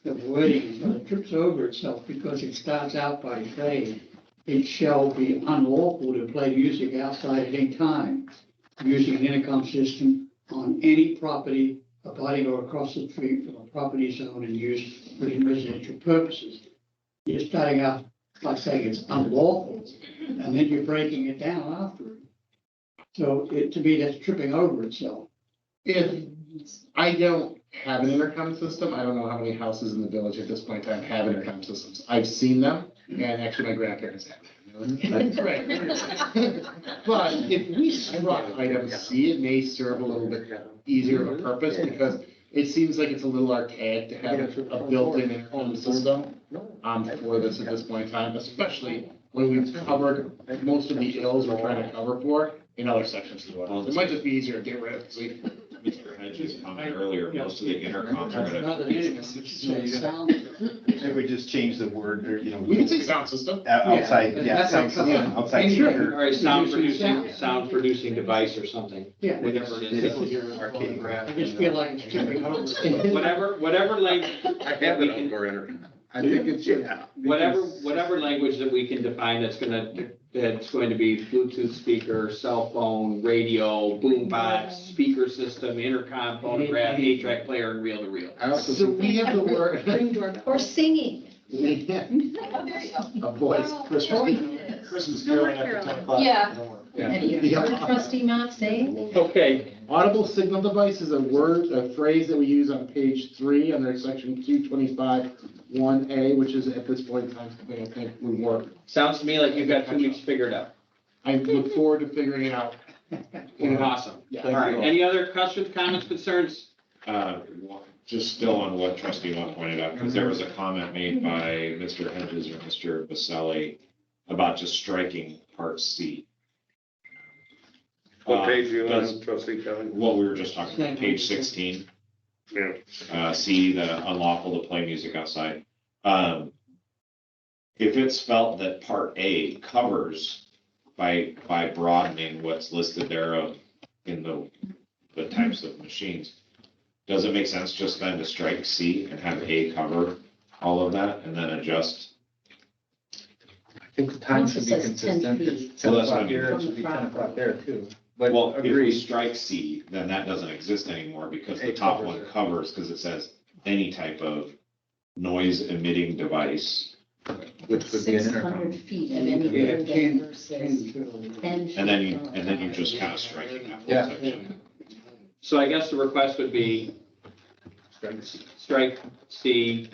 the wording sort of trips over itself because it starts out by saying, it shall be unlawful to play music outside at any time, using an intercom system on any property abutting or across the street from a property zone and used for residential purposes. You're starting out by saying it's unlawful, and then you're breaking it down after. So to me, that's tripping over itself. if I don't have an intercom system, I don't know how many houses in the village at this point in time have intercom systems. I've seen them, and actually my grandparents have them. But if we struck item C, it may serve a little bit easier of a purpose, because it seems like it's a little archaic to have a built-in intercom system for this at this point in time, especially when we've covered most of the ills we're trying to cover for in other sections as well. It might just be easier to get rid of, because we. Mr. Hedges comment earlier, most of the intercoms are gonna. Maybe we just change the word, or, you know. We can say sound system. Outside, yeah, sound system, outside speaker. Or a sound producing device or something. Yeah. Whatever it is. Arcade. I just feel like it's tripping over. Whatever language. I have an outdoor intercom. I think it should. Whatever language that we can define that's going to be Bluetooth speaker, cell phone, radio, boombox, speaker system, intercom, phonograph, 8-track player, and reel-to-reel. I also. So we have the word. Or singing. A voice. Christmas caroling after 10 o'clock. Yeah. Have you heard Trustee Mott say? Okay, Audible signal device is a phrase that we use on page 3 under section 225(1)(a), which is at this point in time, something I think would work. sounds to me like you've got 2 weeks figured out. I look forward to figuring it out. Awesome. Yeah. All right, any other questions, comments, concerns? Just still on what trustee Watt pointed out, because there was a comment made by Mr. Hedges or Mr. Baselli about just striking part C. What page are you Does- on, trustee Kelly? What we were just talking about, page 16. C, the unlawful to play music outside. If it's felt that part A covers by broadening what's listed there in the types of machines, does it make sense just then to strike C and have A cover all of that and then adjust? I think the time should be It says 10 consistent. feet. It's 10 Well, that's what I o'clock here, it mean. should be 10 o'clock there too. But Well, if we agree. strike C, then that doesn't exist anymore because the It top covers one it. covers, because it says any type of noise emitting device. Which would be an 600 intercom. feet of any Yeah, building 10 versus 10 feet. And then you just kind of striking that whole Yeah. section. So I guess the request would be strike C,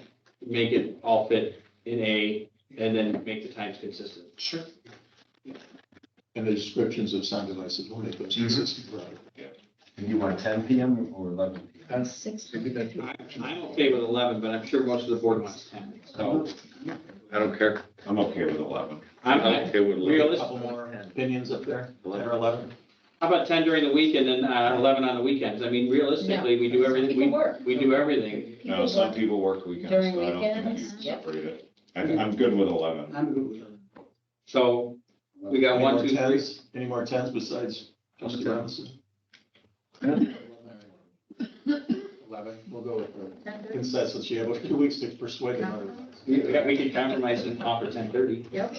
make it all fit in A, and then make the times consistent. Sure. And the descriptions of sound devices will make those consistent, right? And you want 10 PM or 11 PM? That's 600 feet. I'm okay with 11, but I'm sure most of the board wants 10. So I don't care. I'm okay with 11. I'm I'm okay with A realistic. couple more opinions up there, 10 or 11? How about 10 during the week and then 11 on the weekends? I mean, realistically, we do everything, People work. we do everything. No, People some work. people work weekends, During so I don't think weekends, you yep. separate it. I'm good with 11. I'm good with that. So we got Any 1, more 2, 3. 10s? Any more 10s besides trustee Robinson? 11, we'll go with the consensus. You have 2 weeks to persuade them otherwise. We can compromise and offer 10:30. Yep.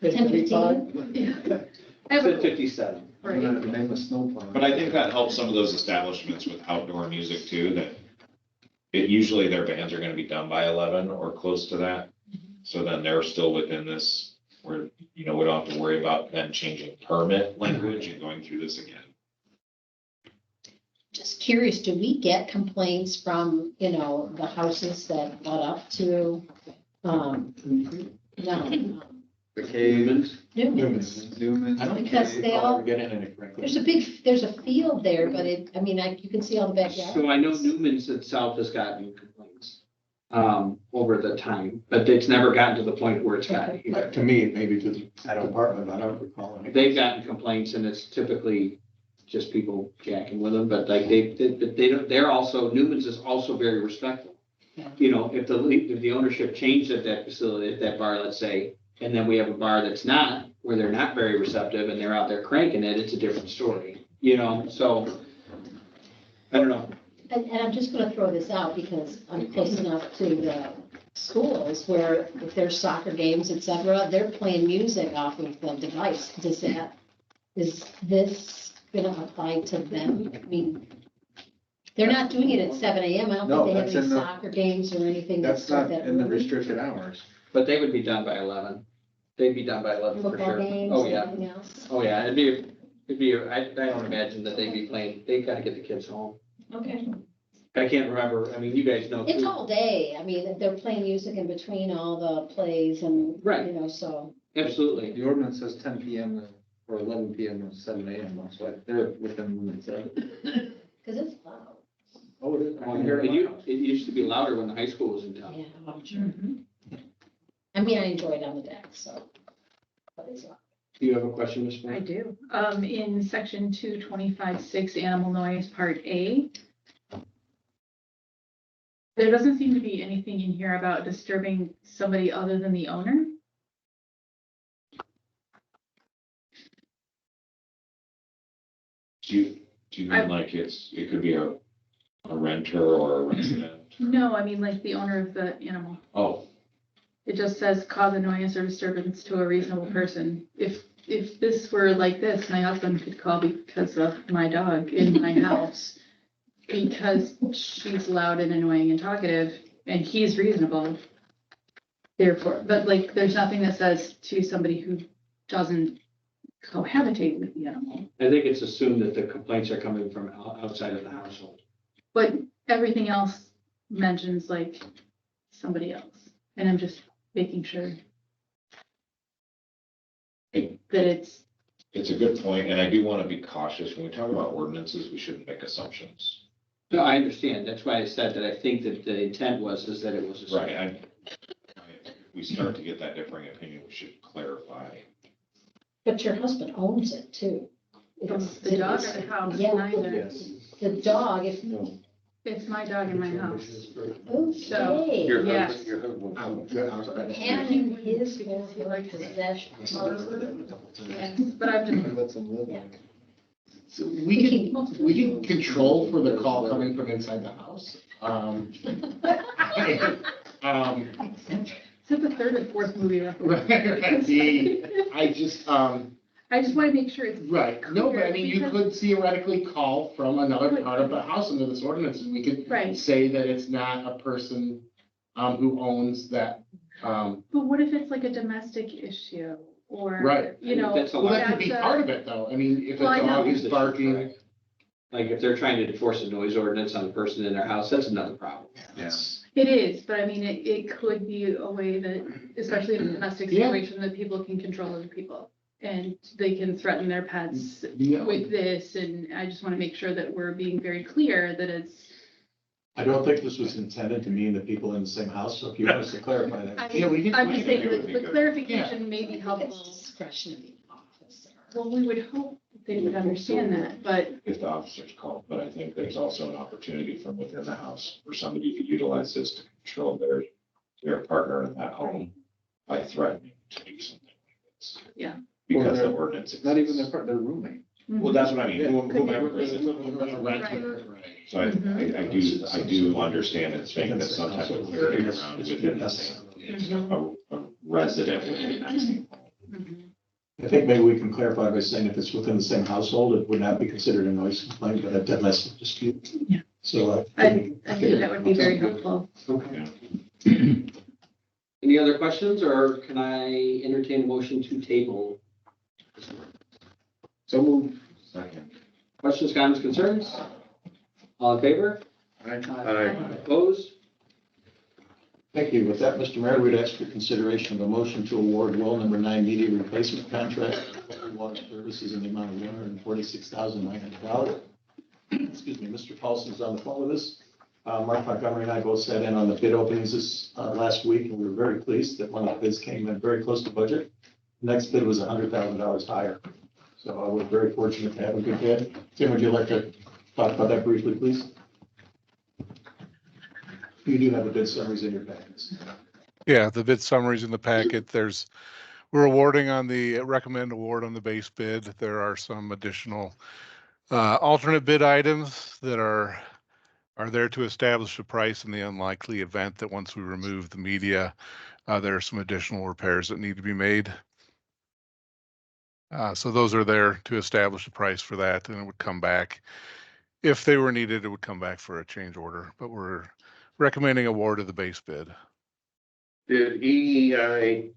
10:15? I have a- 57. I'm gonna name a snowplow. But I think that helps some of those establishments with outdoor music too, that usually their bands are gonna be done by 11 or close to that. So then they're still within this, where, we don't have to worry about then changing permit language and going through this again. Just curious, do we get complaints from, the houses that butt up to, no, The caves. Newman's? Newman's. I don't Because care they if all- we get in any, frankly. There's a field there, but you can see all the backyard. So I know Newman's itself has gotten complaints over the time, but it's never gotten to the point where it's gotten here. To me, maybe to the department, I don't recall any. They've gotten complaints and it's typically just people jacking with them, but like they're also, Newman's is also very respectful. If the ownership changed at that facility, at that bar, let's say, and then we have a bar that's not, where they're not very receptive and they're out there cranking it, it's a different story, so. I don't know. And I'm just gonna throw this out because I'm close enough to the schools where if there's soccer games, et cetera, they're playing music off of the device. Is this gonna apply to them? I mean, they're not doing it at 7 AM. I don't No, think they have that's any in the- soccer games or anything that That's start not that in the early. restricted hours. But they would be done by 11. They'd be done by 11 for Football sure. games, Oh, and yeah. everything else. Oh, yeah. I don't imagine that they'd be playing. They gotta get the kids home. Okay. I can't remember, I mean, you guys know. It's too. all day. I mean, they're playing music in between all the plays and, Right. you know, so. Absolutely. The ordinance says 10 PM or 11 PM or 7 AM, so they're within limits. Cause it's loud. Oh, it is. It used to be louder when the high school was in town. Yeah, I'm sure. Mhm. I mean, I enjoy it on the deck, so. But it's loud. Do you have a question, Ms. I Moore? do. In section 225-6, animal noise, part A. There doesn't seem to be anything in here about disturbing somebody other than the owner. Do you mean like it could be a renter or a resident? No, I mean like the owner of the animal. Oh, It just says cause a noise or disturbance to a reasonable person. If this were like this, my husband could call because of my dog in my house. Because she's loud and annoying and talkative and he's reasonable. Therefore, but like, there's nothing that says to somebody who doesn't cohabitate with the animal. I think it's assumed that the complaints are coming from outside of the household. But everything else mentions like somebody else. And I'm just making sure that it's, it's a good point, and I do want to be cautious. When we talk about ordinances, we shouldn't make assumptions. No, I understand. That's why I said that I think that the intent was, is that it was. assumed. Right, if we start to get that differing opinion, we should clarify. But your husband owns it too. It's- the dog or the house, Yeah. neither. The dog, if, It's my dog in my house. okay. Your Yes. husband, your husband. I'm good, I'm sorry. Having his Because he likes it. possession. Yes, but I'm just, Let them live. Yeah. So we can control for the call coming from inside the house. it's the third and fourth movie reference. I just want to make sure it's right, no, but I mean, you Because- could theoretically call from another part of the house under this ordinance, and we could right. say that it's not a person who owns that. But what if it's like a domestic issue or, Right. you know, That's a Well, that could be that's a- part of it, though. I mean, if a Well, I know. dog is barking. Like if they're trying to enforce a noise ordinance on a person in their house, that's another problem. Yes. It is, but I mean, it could be a way that, especially in a domestic Yeah. situation, that people can control other people. And they can threaten their pets Yeah. with this, and I just want to make sure that we're being very clear that it's. I don't think this was intended to mean the people in the same house, so if you want us to clarify that. I Yeah, we mean, can- I'm we just can saying do that it. the clarification may be It's helpful. discretion of the officer. Well, we would hope they would understand that, but If the officers call, but I think there's also an opportunity from within the house for somebody to utilize this to control their partner in that home by threatening to do something like this. Yeah. Because the ordinance. Not even exists. their roommate. Well, that's what I mean. Whomever. Right. So I do understand it's making this some type of clarity around within the same, a resident within that same home. Mhm. I think maybe we can clarify by saying if it's within the same household, it would not be considered a noise complaint, but a domestic dispute. Yeah. So. I think that would be very helpful. Any other questions, or can I entertain a motion to table? So move. Second. Questions, comments, concerns? All in favor? Opposed? Thank you. With that, Mr. Mayor, we'd ask for consideration of a motion to award well number 9 media replacement contract for water services in the amount of $146,900. Excuse me, Mr. Paulson's on the phone with us. Mark Montgomery and I both sat in on the bid openings this last week, and we were very pleased that one of the bids came in very close to budget. The next bid was $100,000 higher. So we're very fortunate to have a good bid. Tim, would you like to talk about that briefly, please? You do have the bid summaries in your packets. Yeah, the bid summaries in the packet. We're awarding on the recommend award on the base bid. There are some additional alternate bid items that are there to establish a price in the unlikely event that once we remove the media, there are some additional repairs that need to be made. So those are there to establish a price for that, and it would come back. If they were needed, it would come back for a change order, but we're recommending award of the base bid. Did EEI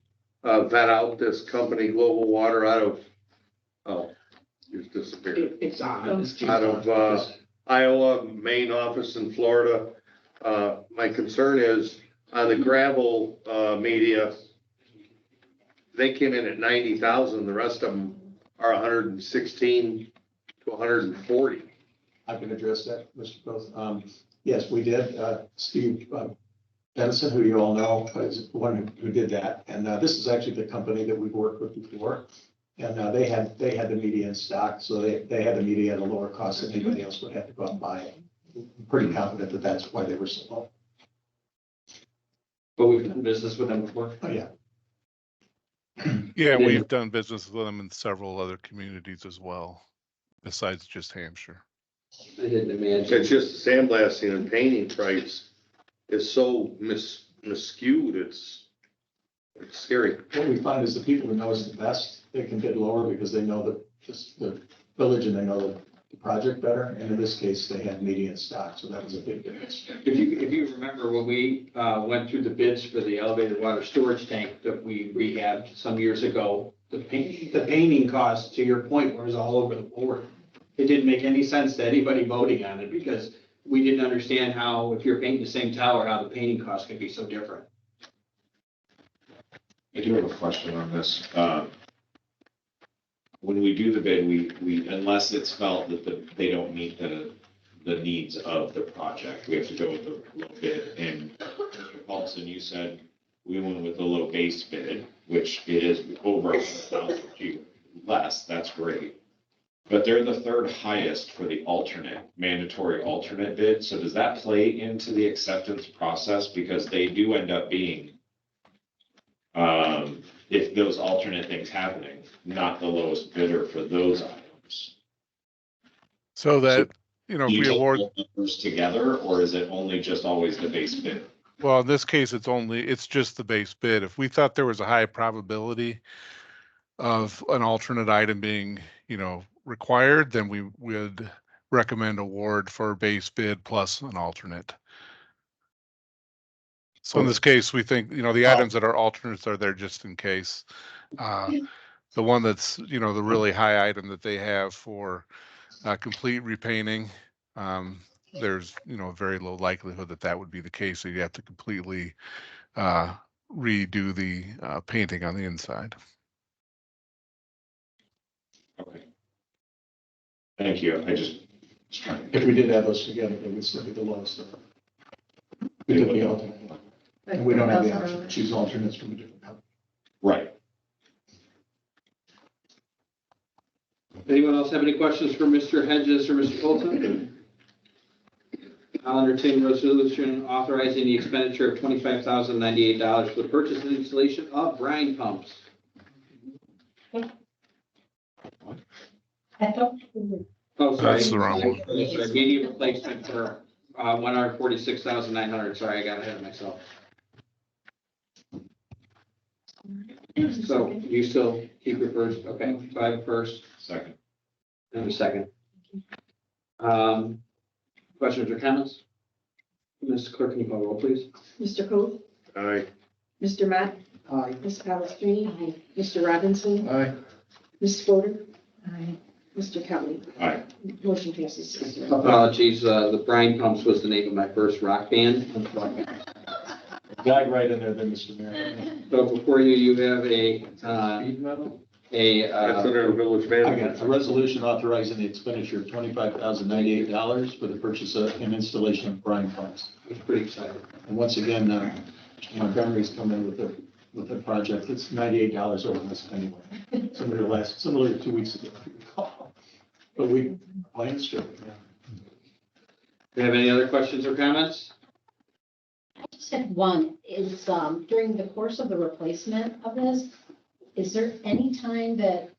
vet out this company, Global Water, out of, oh, it's disappeared. It's on. Out of Iowa, main office in Florida. My concern is on the gravel, media, they came in at 90,000. The rest of them are 116 to 140. I can address that, Mr. Gross. Yes, we did. Steve Dennison, who you all know, is the one who did that. And this is actually the company that we've worked with before. And they had the media in stock, so they had the media at a lower cost than anybody else would have to go out and buy it. I'm pretty confident that that's why they were so low. But we've done business with them before. Oh, yeah. Yeah, we've done business with them in several other communities as well, besides just Hampshire. I didn't imagine. It's just sandblasting and painting price is so skewed. It's scary. What we find is the people who know us the best, they can bid lower because they know the village and they know the project better. And in this case, they had media in stock, so that was a big difference. If you remember when we went through the bids for the elevated water storage tank that we rehabbed some years ago, the painting cost, to your point, was all over the board. It didn't make any sense to anybody voting on it because we didn't understand how, if you're painting the same tower, how the painting cost could be so different. I do have a question on this. When we do the bid, we unless it's felt that they don't meet the needs of the project, we have to go with the low bid. And Mr. Paulson, you said we went with the low base bid, which it is over 1,000 less. That's great. But they're the third highest for the mandatory alternate bid. So does that play into the acceptance process? Because they do end up being, if those alternate things happening, not the lowest bidder for those items. So that, if Do you we take award, both numbers together, or is it only just always the base bid? well, in this case, it's just the base bid. If we thought there was a high probability of an alternate item being, required, then we would recommend award for base bid plus an alternate. So in this case, we think, the items that are alternates are there just in case. The one that's, the really high item that they have for complete repainting, there's, very low likelihood that would be the case. So you have to completely redo the painting on the inside. Okay. Thank you. If we did add those together, they would still be the lowest. We took the alternate. And we don't have the option to choose alternates from a different company. Right. Anyone else have any questions for Mr. Hedges or Mr. Colton? I'll entertain a resolution authorizing the expenditure of $25,098 for the purchase and installation of brine pumps. Oh, sorry. That's the wrong one. Sorry, media replacement for $146,900. Sorry, I got ahead of myself. So you still keep your first, okay, so I have first. Second. And a second. Questions or comments? Ms. Clerk, can you call roll, please? Mr. Coe, Aye. Mr. Matt, Aye. Ms. Palastrellini, Mr. Robinson, Aye. Ms. Fodor, Aye. Mr. Kelly. Aye. Motion passes 6-0. Apologies, the Brine Pumps was the name of my first rock band. Dive right in there, then, Mr. Mayor. So before you, you have a, That's under village I management. got a resolution authorizing the expenditure of $25,098 for the purchase and installation of brine pumps. I was pretty excited. And once again, Mr. Montgomery's come in with a project that's $98 over this anyway. Similar to 2 weeks ago. But we plain straight. Do you have any other questions or comments? I just had one, is, during the course of the replacement of this, is there any time that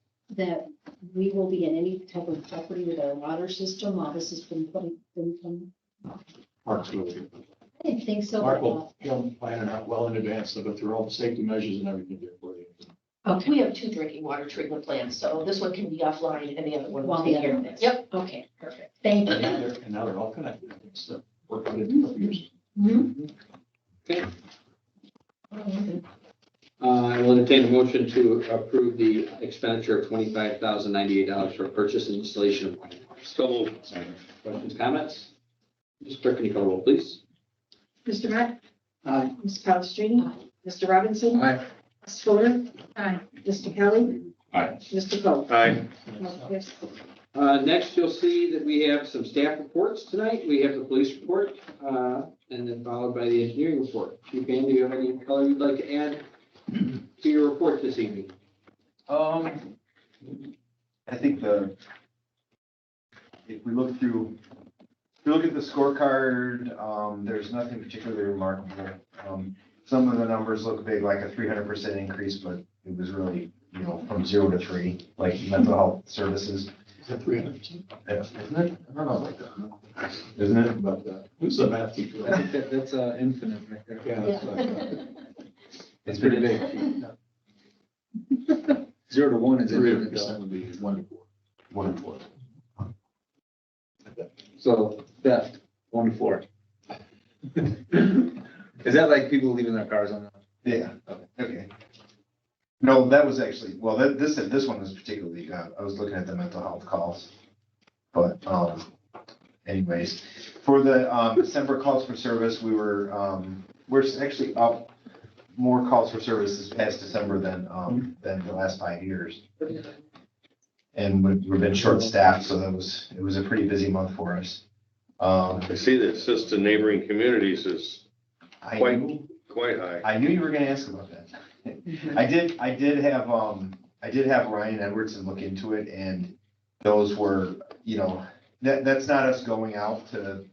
we will be in any type of jeopardy with our water system while this has been Mark's really good. I didn't think so. Mark but, will, he'll plan it out well in advance. They'll go through all the safety measures and everything there for you. Okay, We have 2 drinking water treatment plants, so this one can be offline and the other one will Well, be the here. other one is. Yep. Okay, perfect. Thank you. And now they're all connected. I think, so work on it in a couple years. Okay. I will entertain a motion to approve the expenditure of $25,098 for purchase and installation of brine pumps. So moved. Questions, comments? Ms. Clerk, can you call the roll, please? Mr. Matt? Aye. Ms. Palastrellini? Mr. Robinson? Aye. Ms. Fodor? Aye. Mr. Kelly? Aye. Mr. Cole? Aye. Motion passes. Next, you'll see that we have some staff reports tonight. We have the police report, and then followed by the engineering report. Chief Andy, do you have any color you'd like to add to your report this evening? I think if we look at the scorecard, there's nothing particularly remarkable. Some of the numbers look big, like a 300% increase, but it was really, from 0 to 3, like mental health services. Is that 300%? Yeah, isn't it? I don't know. Isn't it? But, who's the math teacher? I think that's infinite right there. Yeah, that's right. It's pretty big. 0 to 1 is infinite. 300% would be 1 to 4. 1 to 4. So theft, 1 to 4. Is that like people leaving their cars on the? Yeah, okay. No, that was actually, well, this one was particularly, I was looking at the mental health calls. But, anyways, for the, December calls for service, we're actually up more calls for service this past December than the last 5 years. And we've been short-staffed, so it was a pretty busy month for us. I see the assist to neighboring communities is quite high. I knew you were gonna ask about that. I did have Ryan Edwardson look into it, and those were, that's not us going out to,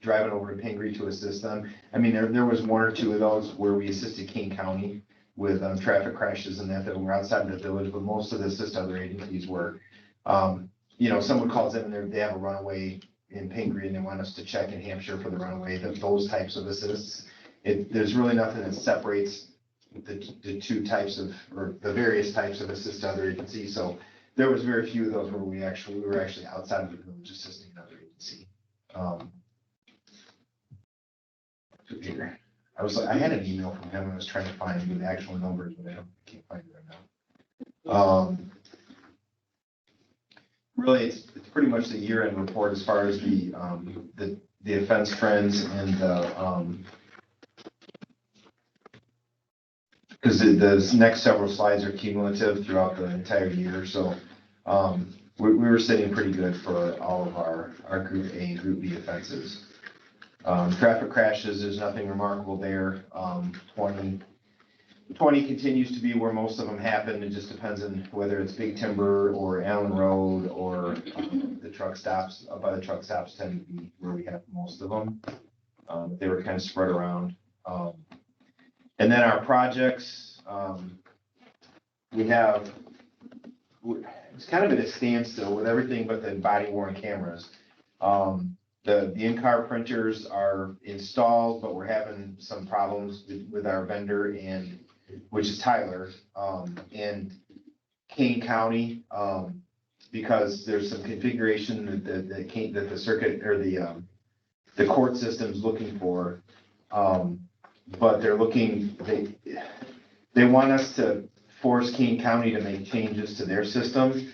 driving over to Pingree to assist them. I mean, there was 1 or 2 of those where we assisted King County with traffic crashes and that were outside the village, but most of the assist other agencies were, someone calls in and they have a runaway in Pingree and they want us to check in Hampshire for the runaway, those types of assists. There's really nothing that separates the two types of, or the various types of assist to other agencies. So there was very few of those where we were actually outside of the village assisting another agency. Here. I had an email from him. I was trying to find the actual numbers, but I can't find it right now. Really, it's pretty much the year-end report as far as the offense trends and because the next several slides are cumulative throughout the entire year. So we were sitting pretty good for all of our Group A and Group B offenses. Traffic crashes, there's nothing remarkable there. 20 continues to be where most of them happen. It just depends on whether it's Big Timber or Allen Road or the truck stops. Up by the truck stops tend to be where we have most of them. They were kind of spread around. And then our projects, it's kind of at a standstill with everything but the body worn cameras. The in-car printers are installed, but we're having some problems with our vendor which is Tyler, and Kane County, because there's some configuration that the circuit or the court system's looking for. But they want us to force Kane County to make changes to their system.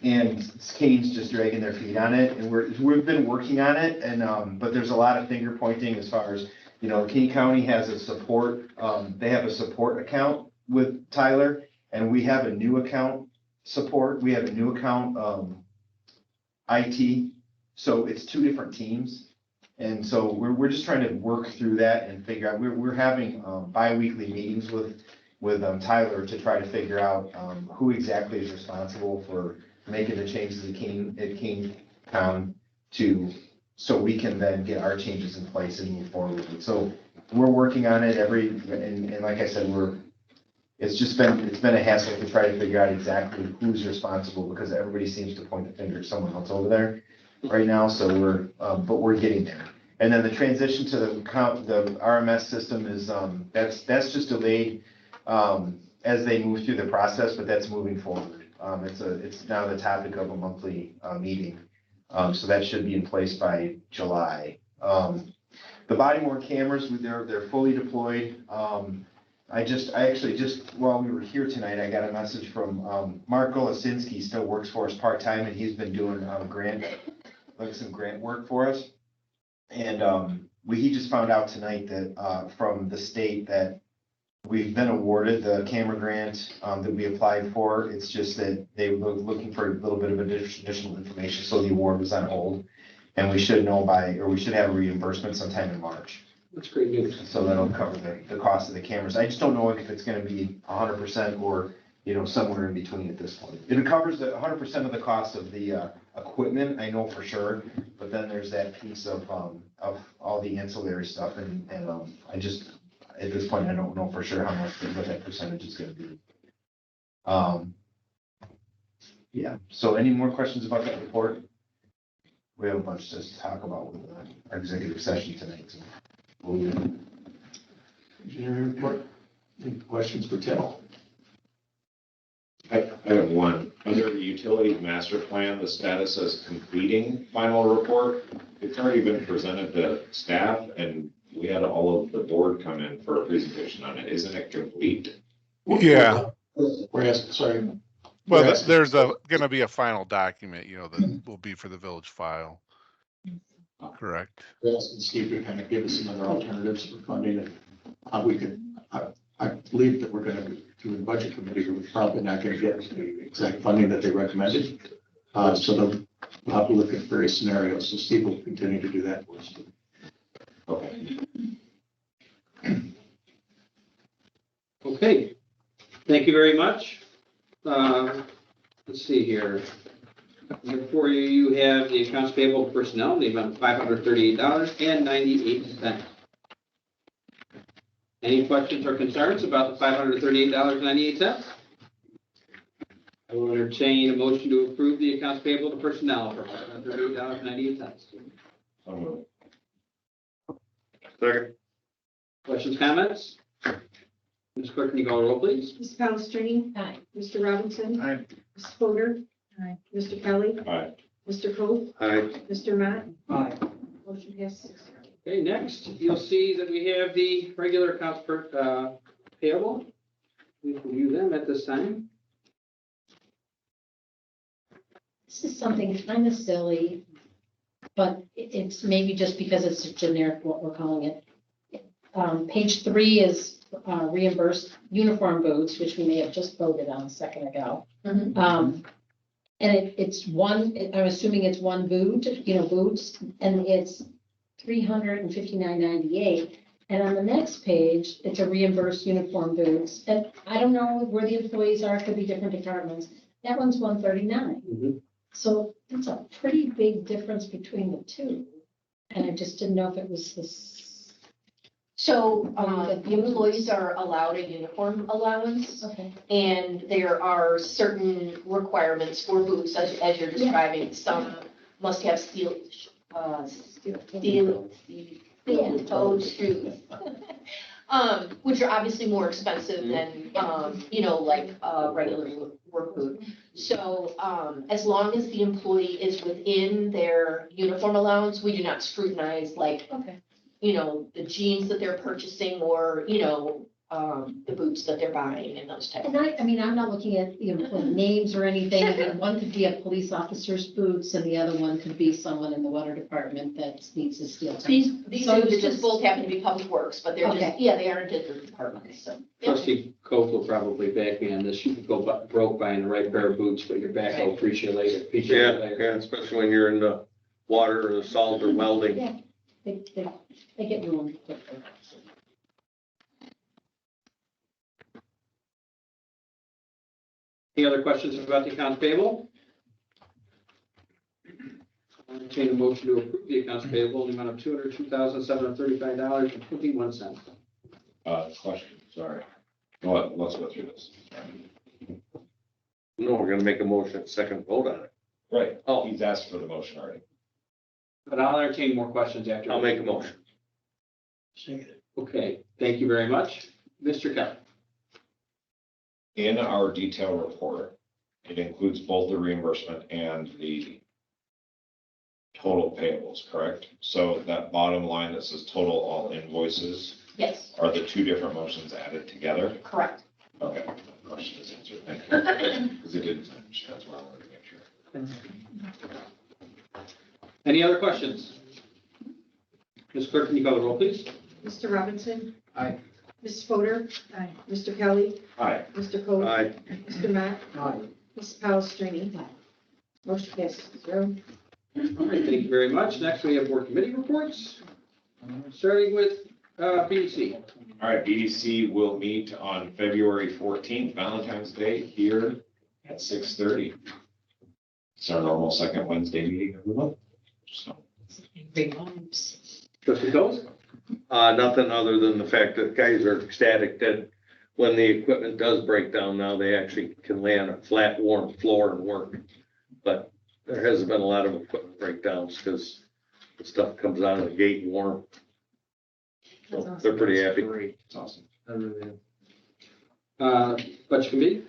And Kane's just dragging their feet on it, and we've been working on it, and but there's a lot of finger pointing as far as, Kane County has a support, they have a support account with Tyler, and we have a new account support, we have a new account IT, so it's 2 different teams. And so we're just trying to work through that and figure out, we're having bi-weekly meetings with Tyler to try to figure out who exactly is responsible for making the changes at King Town so we can then get our changes in place and move forward. So we're working on it and like I said, it's been a hassle to try to figure out exactly who's responsible because everybody seems to point the finger at someone else over there right now. So but we're getting there. And then the transition to the RMS system is, that's just delayed as they move through the process, but that's moving forward. It's now the topic of a monthly meeting. So that should be in place by July. The body worn cameras, they're fully deployed. I actually just, while we were here tonight, I got a message from, Mark Golasinski, still works for us part-time, and he's been doing, some grant work for us. And, he just found out tonight that, from the state that we've been awarded the camera grant, that we applied for. It's just that they were looking for a little bit of additional information, so the award was on hold. And we should know we should have a reimbursement sometime in March. That's great news. So that'll cover the cost of the cameras. I just don't know if it's gonna be 100% or, somewhere in between at this point. It covers 100% of the cost of the equipment, I know for sure, but then there's that piece of all the ancillary stuff and I just, at this point, I don't know for sure how much, what that percentage is gonna be. Yeah, so any more questions about that report? We have a bunch to talk about with our executive session tonight, so. Engineering report. Any questions for Tim? I have one. Under the utility master plan, the status says completing final report. It's already been presented to staff and we had all of the board come in for a presentation on it. Isn't it complete? Yeah. We're asking, sorry. Well, there's gonna be a final document, that will be for the village file. Correct. We're asking Steve to kind of give us some other alternatives for funding and how we could, I believe that we're gonna, through the budget committee, we're probably not gonna get the exact funding that they recommended. So we'll have to look at various scenarios. So Steve will continue to do that for us. Okay. Okay, thank you very much. Let's see here. Before you, you have the accounts payable to personnel, in the amount of $538.98. Any questions or concerns about the $538.98? I will entertain a motion to approve the accounts payable to personnel for $538.98. Second. Questions, comments? Ms. Clerk, can you call the roll, please? Ms. Palastrellini? Aye. Mr. Robinson? Aye. Ms. Fodor? Aye. Mr. Kelly? Aye. Mr. Coe? Aye. Mr. Matt? Aye. Motion passes 6-0. Okay, next, you'll see that we have the regular accounts payable. We can view them at this time. This is something kind of silly, but it's maybe just because it's generic what we're calling it. Page 3 is reimbursed uniform boots, which we may have just voted on a second ago. And it's one, I'm assuming it's one boot, boots, and it's $359.98. And on the next page, it's a reimbursed uniform boots. And I don't know where the employees are, could be different departments. That one's $139. So it's a pretty big difference between the two. And I just didn't know if it was this. So, the employees are allowed a uniform allowance, Okay. and there are certain requirements for boots, as you're describing. Some must have steel-toed shoes. Which are obviously more expensive than, like a regular work boot. So, as long as the employee is within their uniform allowance, we do not scrutinize Okay. the jeans that they're purchasing or, the boots that they're buying and those types. And I'm not looking at, names or anything. I mean, one could be a police officer's boots and the other one could be someone in the water department that needs a steel toe. These So it's individuals just- both happen to be public works, but they're Okay. they are in different departments, so. Trustee Coe will probably back me on this. You could go broke buying the right pair of boots, but your back will appreciate later. Yeah, especially when you're in the water or the salt or welding. Yeah, they get ruined quickly. Any other questions about the accounts payable? I'll entertain a motion to approve the accounts payable in the amount of $202,735.51. Question, sorry. Well, let's go through this. No, we're gonna make a motion, second vote on it. Right. Oh, he's asked for the motion already. But I'll entertain more questions after. I'll make a motion. Okay, thank you very much. Mr. Kelly. In our detail report, it includes both the reimbursement and the total payables, correct? So that bottom line that says total all invoices, Yes, Are the two different motions added together? correct. Okay, question is answered, thank you. Because it didn't finish, that's why I wanted to make sure. Any other questions? Ms. Clerk, can you call the roll, please? Mr. Robinson? Aye. Mrs. Fodor? Aye. Mr. Kelly? Aye. Mr. Coe? Aye. Mr. Matt? Aye. Mrs. Palastrellini? Motion passes 0. All right, thank you very much. Next, we have board committee reports, starting with BDC. All right, BDC will meet on February 14th, Valentine's Day, here at 6:30. It's our normal second Wednesday meeting of the month. So, Trustee Coe? Nothing other than the fact that guys are ecstatic that when the equipment does break down now, they actually can lay on a flat, warm floor and work. But there hasn't been a lot of equipment breakdowns because the stuff comes out of the gate warm. That's So awesome. they're pretty happy. it's awesome. I really Budget committee?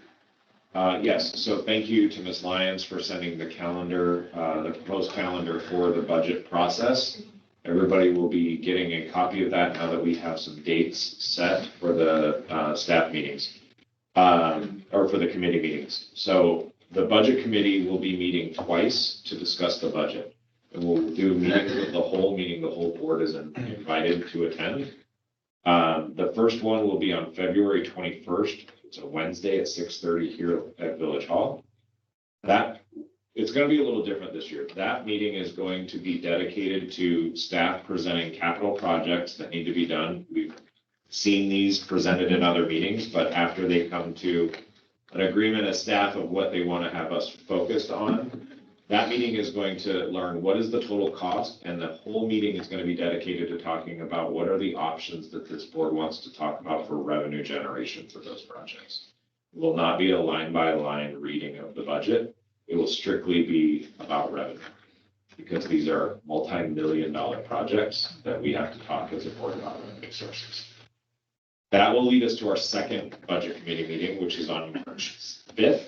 Yes, so thank you to Ms. Lyons for sending the calendar, the proposed calendar for the budget process. Everybody will be getting a copy of that now that we have some dates set for the staff meetings, or for the committee meetings. So the budget committee will be meeting twice to discuss the budget. And we'll do meetings with the whole, meaning the whole board is invited to attend. The first one will be on February 21st. It's a Wednesday at 6:30 here at Village Hall. It's going to be a little different this year. That meeting is going to be dedicated to staff presenting capital projects that need to be done. We've seen these presented in other meetings, but after they come to an agreement as staff of what they want to have us focused on, that meeting is going to learn what is the total cost, and the whole meeting is going to be dedicated to talking about what are the options that this board wants to talk about for revenue generation for those projects. It will not be a line-by-line reading of the budget. It will strictly be about revenue, because these are multi-million-dollar projects that we have to talk as a board about revenue sources. That will lead us to our second budget committee meeting, which is on March 5th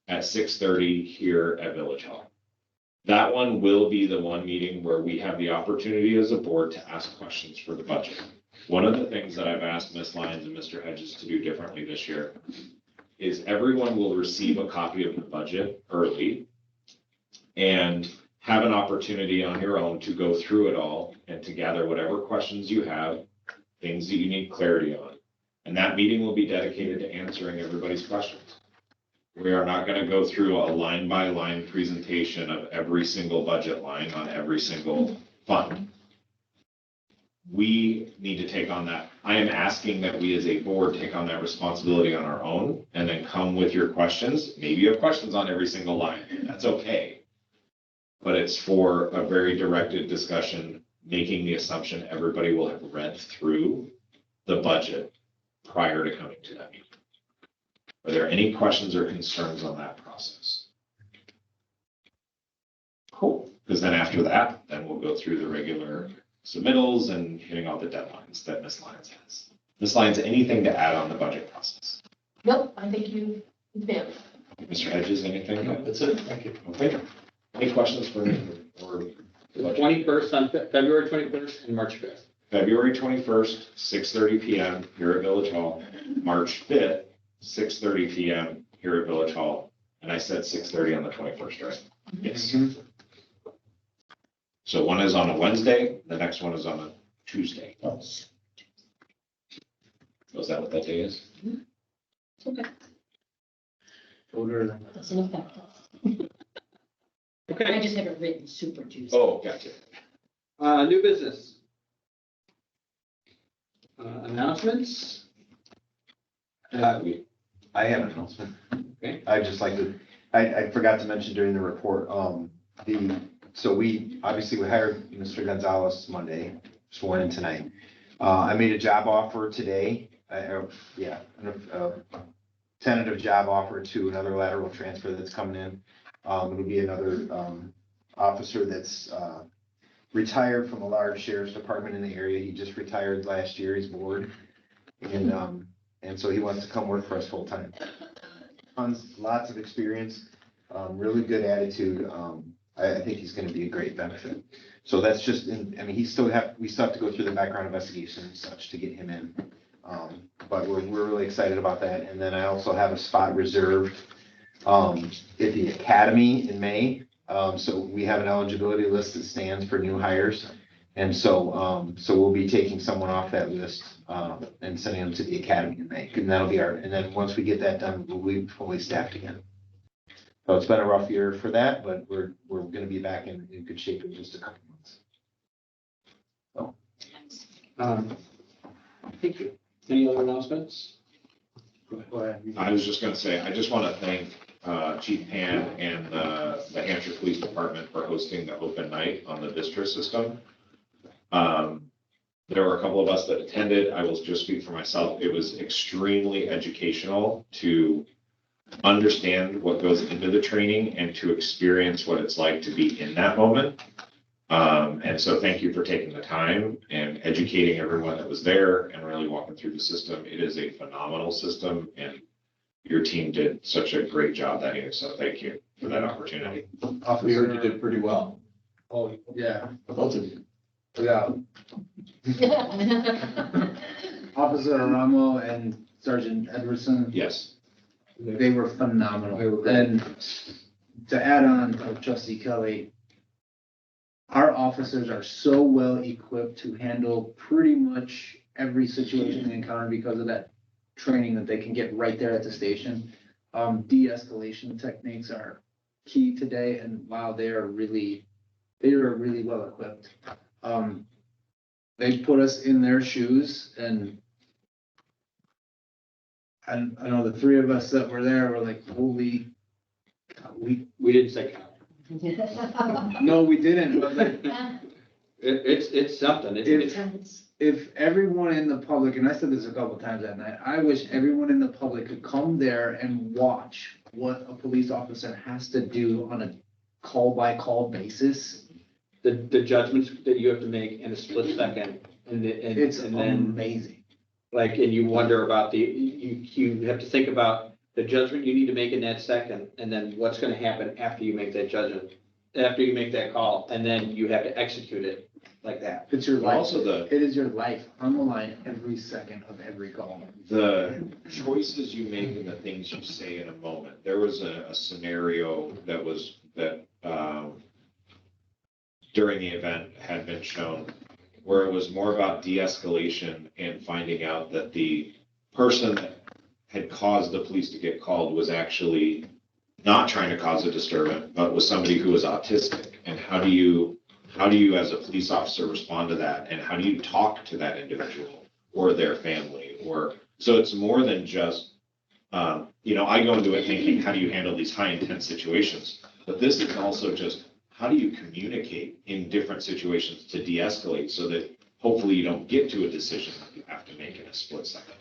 at 6:30 here at Village Hall. That one will be the one meeting where we have the opportunity as a board to ask questions for the budget. One of the things that I've asked Ms. Lyons and Mr. Hedges to do differently this year is everyone will receive a copy of the budget early and have an opportunity on your own to go through it all and to gather whatever questions you have, things that you need clarity on. And that meeting will be dedicated to answering everybody's questions. We are not going to go through a line-by-line presentation of every single budget line on every single fund. We need to take on that. I am asking that we as a board take on that responsibility on our own and then come with your questions. Maybe you have questions on every single line. That's okay. But it's for a very directed discussion, making the assumption everybody will have read through the budget prior to coming to that meeting. Are there any questions or concerns on that process? Cool, because then after that, then we'll go through the regular submittals and hitting all the deadlines that Ms. Lyons has. Ms. Lyons, anything to add on the budget process? Nope, I think you nailed it. Mr. Hedges, anything? That's it, thank you. Okay. Any questions for me or? The 21st on February 21st and March 5th. February 21st, 6:30 PM here at Village Hall. March 5th, 6:30 PM here at Village Hall. And I said 6:30 on the 21st, right? Yes. So one is on a Wednesday, the next one is on a Tuesday. Oh, is that what that day is? It's okay. Voter. Doesn't affect us. I Okay, just have it written Super Tuesday. Oh, gotcha. new business. Announcements? I have an announcement. Okay. I'd just like to, I forgot to mention during the report, so we hired Mr. Gonzalez Monday, sworn in tonight. I made a job offer today, a tentative job offer to another lateral transfer that's coming in. It'll be another, officer that's, retired from a large sheriff's department in the area. He just retired last year, he's bored. And so he wants to come work for us full time. Lots of experience, really good attitude. I think he's gonna be a great benefit. So that's just, I mean, we still have to go through the background investigation and such to get him in. But we're really excited about that. And then I also have a spot reserved at the academy in May. So we have an eligibility list that stands for new hires. And so we'll be taking someone off that list and sending them to the academy in May. And that'll be and then once we get that done, we'll be fully staffed again. So it's been a rough year for that, but we're gonna be back in good shape in just a couple months. Thank you. Any other announcements? Go ahead. I was just gonna say, I just want to thank Chief Pan and the Hampshire Police Department for hosting the open night on the district system. There were a couple of us that attended. I will just speak for myself. It was extremely educational to understand what goes into the training and to experience what it's like to be in that moment. And so thank you for taking the time and educating everyone that was there and really walking through the system. It is a phenomenal system and your team did such a great job that year. So thank you for that opportunity. We heard you did pretty well. Oh, yeah. Both of you. Yeah. Officer Ramo and Sergeant Edwardson. Yes. They were phenomenal. And to add on to Trustee Kelly, our officers are so well equipped to handle pretty much every situation they encounter because of that training that they can get right there at the station. De-escalation techniques are key today, and wow, they are really well equipped. They put us in their shoes, and I know the three of us that were there were like, holy cow, We didn't say cow. no, we didn't, but like, It's something. if everyone in the public, and I said this a couple times that night, I wish everyone in the public could come there and watch what a police officer has to do on a call-by-call basis. The judgments that you have to make in a split second, It's and then amazing. like, and you wonder about you have to think about the judgment you need to make in that second, and then what's gonna happen after you make that judgment, after you make that call, and then you have to execute it like that. It's your But life. also It is your life on the line every second of every call. the choices you make and the things you say in a moment. There was a scenario that during the event had been shown where it was more about de-escalation and finding out that the person that had caused the police to get called was actually not trying to cause a disturbance, but was somebody who was autistic. And how do you as a police officer respond to that? And how do you talk to that individual or their family? So it's more than just, I go into it thinking, how do you handle these high intense situations? But this is also just, how do you communicate in different situations to de-escalate so that hopefully you don't get to a decision that you have to make in a split second?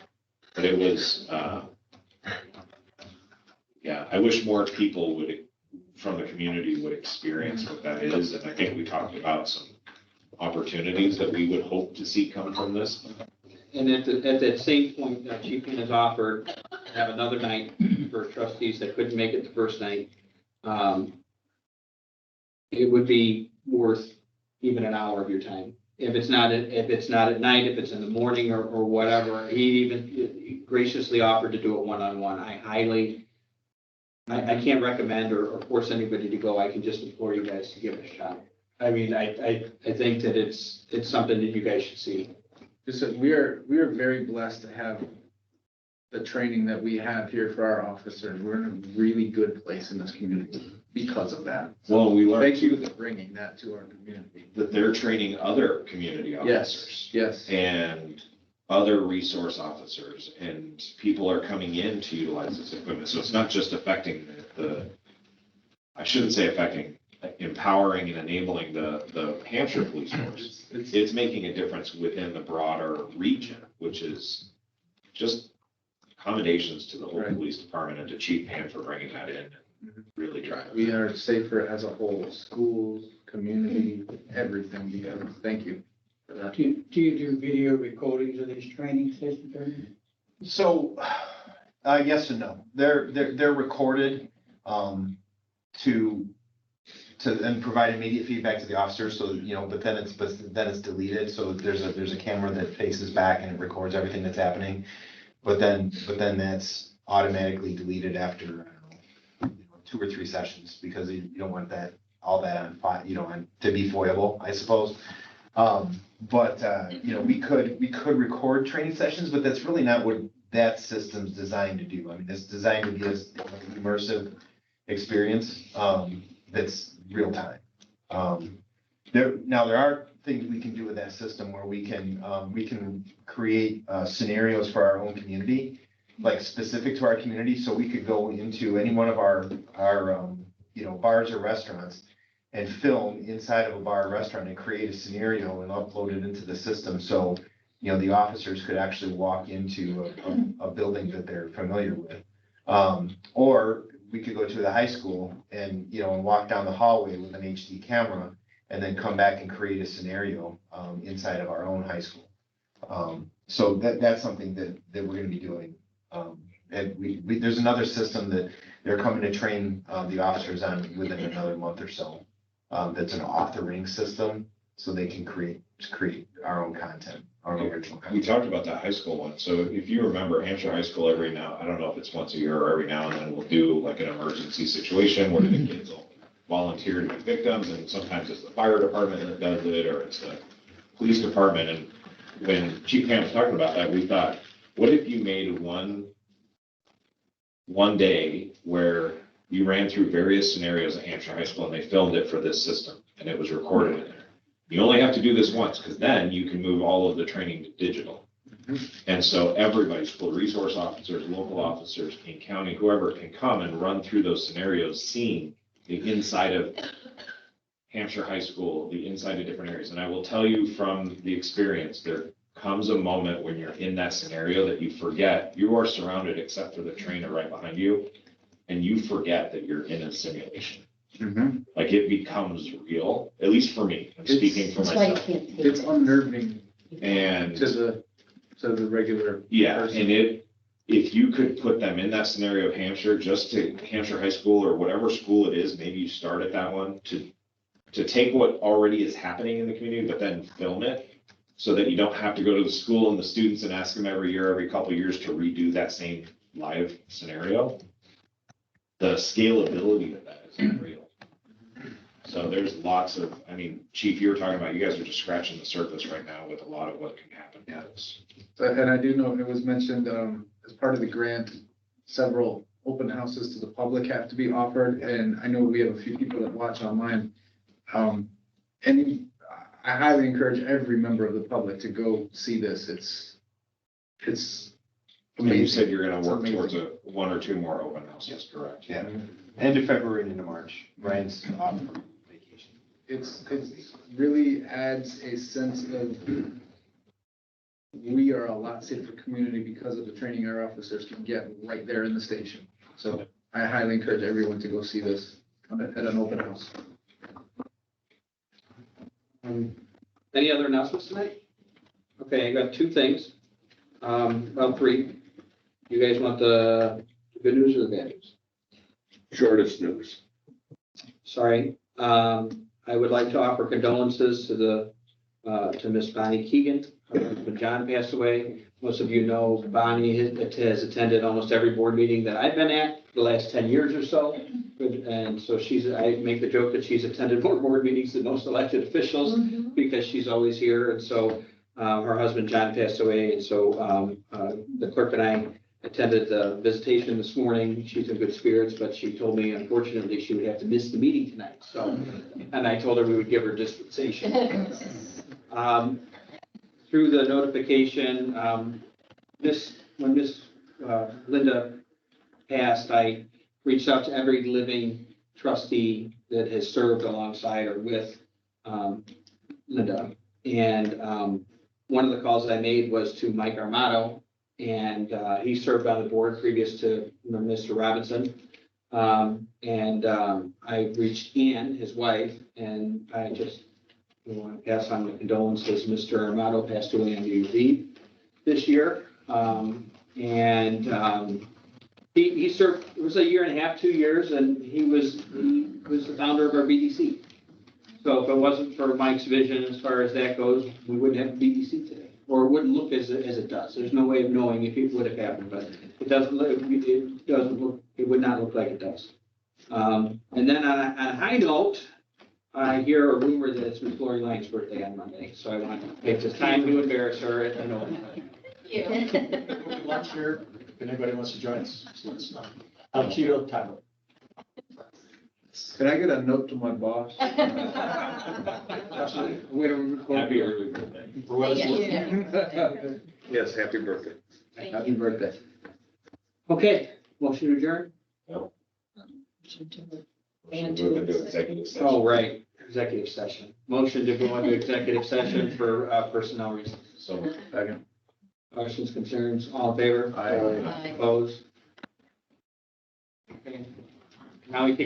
But it was, I wish more people from the community would experience what that is. And I think we talked about some opportunities that we would hope to see come from this. And at that same point, Chief Pan has offered to have another night for trustees that couldn't make it the first night. It would be worth even an hour of your time. If it's not at night, if it's in the morning or whatever, he even graciously offered to do it one-on-one. I can't recommend or force anybody to go. I can just implore you guys to give it a shot. I mean, I think that it's something that you guys should see. We are very blessed to have the training that we have here for our officers. We're in a really good place in this community because of that. Well, we learned Thank you for bringing that to our community. that they're training other community officers. Yes. And other resource officers, and people are coming in to utilize this equipment. So it's not just affecting empowering and enabling the Hampshire police force. It's making a difference within the broader region, which is just accommodations to the whole police department and to Chief Pan for bringing that in and really driving. We are safer as a whole, schools, community, everything together. Thank you for that. Do you do video recordings of these training sessions? So, yes and no. They're recorded to and provide immediate feedback to the officers, so, but then it's deleted, so there's a camera that faces back and it records everything that's happening. But then that's automatically deleted after, I don't know, 2 or 3 sessions, because you don't want all that on file, to be foiable, I suppose. We could record training sessions, but that's really not what that system's designed to do. I mean, it's designed to be an immersive experience, that's real time. There are things we can do with that system where we can create scenarios for our own community, like specific to our community. So we could go into any one of our bars or restaurants and film inside of a bar or restaurant and create a scenario and upload it into the system. So, the officers could actually walk into a building that they're familiar with. Or we could go to the high school and walk down the hallway with an HD camera and then come back and create a scenario inside of our own high school. So that's something that we're gonna be doing. And there's another system that they're coming to train the officers on within another month or so. That's an off-the-ring system, so they can create our own content, our own original We content. talked about the high school one. So if you remember, Hampshire High School I don't know if it's once a year or every now and then, we'll do like an emergency situation where the kids will volunteer to be victims, and sometimes it's the fire department that does it, or it's the police department. And when Chief Pam was talking about that, we thought, what if you made one day where you ran through various scenarios at Hampshire High School and they filmed it for this system and it was recorded in there. You only have to do this once, because then you can move all of the training to digital. And so everybody, school resource officers, local officers, King County, whoever can come and run through those scenarios, seeing the inside of Hampshire High School, the inside of different areas. And I will tell you from the experience, there comes a moment when you're in that scenario that you forget you are surrounded except for the trainer right behind you, and you forget that you're in a simulation. Like, it becomes real, at least for me. I'm speaking for That's why you myself. can't take It's it. unnerving And to the regular. yeah, person. and if you could put them in that scenario of Hampshire, just to Hampshire High School or whatever school it is, maybe you start at that one, to take what already is happening in the community, but then film it, so that you don't have to go to the school and the students and ask them every couple of years to redo that same live scenario. The scalability of that is unreal. So there's lots of, Chief, you were talking about, you guys are just scratching the surface right now with a lot of what can happen. Yes. And I do know it was mentioned, as part of the grant, several open houses to the public have to be offered, and I know we have a few people that watch online. I highly encourage every member of the public to go see this. It's And you amazing. said you're gonna It's work amazing. towards 1 or 2 more open houses, correct? Yeah, end of February and into March. Ryan's off for vacation. It really adds a sense of we are a lot safer community because of the training our officers can get right there in the station. So I highly encourage everyone to go see this at an open house. Any other announcements tonight? Okay, I got 2 things. Well, 3. You guys want the good news or the bad news? Shortest news. Sorry. I would like to offer condolences to Miss Bonnie Keegan. Her husband John passed away. Most of you know Bonnie has attended almost every board meeting that I've been at for the last 10 years or so. And so I make the joke that she's attended more board meetings than most elected officials because she's always here. And so her husband John passed away. And so the clerk and I attended the visitation this morning. She's in good spirits, but she told me unfortunately she would have to miss the meeting tonight. So, and I told her we would give her dispensation. Through the notification, when Miss Linda passed, I reached out to every living trustee that has served alongside or with Linda. And one of the calls I made was to Mike Armato, and he served on the board previous to Mr. Robinson. I reached Ann, his wife, and I just want to pass on the condolences. Mr. Armato passed away on New Year's Eve this year. He served, it was a year and a half, 2 years, and he was the founder of our BDC. So if it wasn't for Mike's vision as far as that goes, we wouldn't have a BDC today, or it wouldn't look as it does. There's no way of knowing if it would have happened, but it doesn't look, it would not look like it does. And then on a high note, I hear a rumor that it's Miss Lori Lang's birthday on Monday, so I want to take this time to embarrass her at the note. Lunch here, if anybody wants to join us, so it's not. Al Cheeto Taco. Can I get a note to my boss? Wait a minute. Happy early birthday. For what it's worth. Yes, happy birthday. Happy birthday. Okay, motion to adjourn? And Move into executive session. Oh, right, executive session. Motion to go into executive session for personnel reasons. So. Second. Questions, concerns, all in favor? Aye. Opposed? Okay. Now we take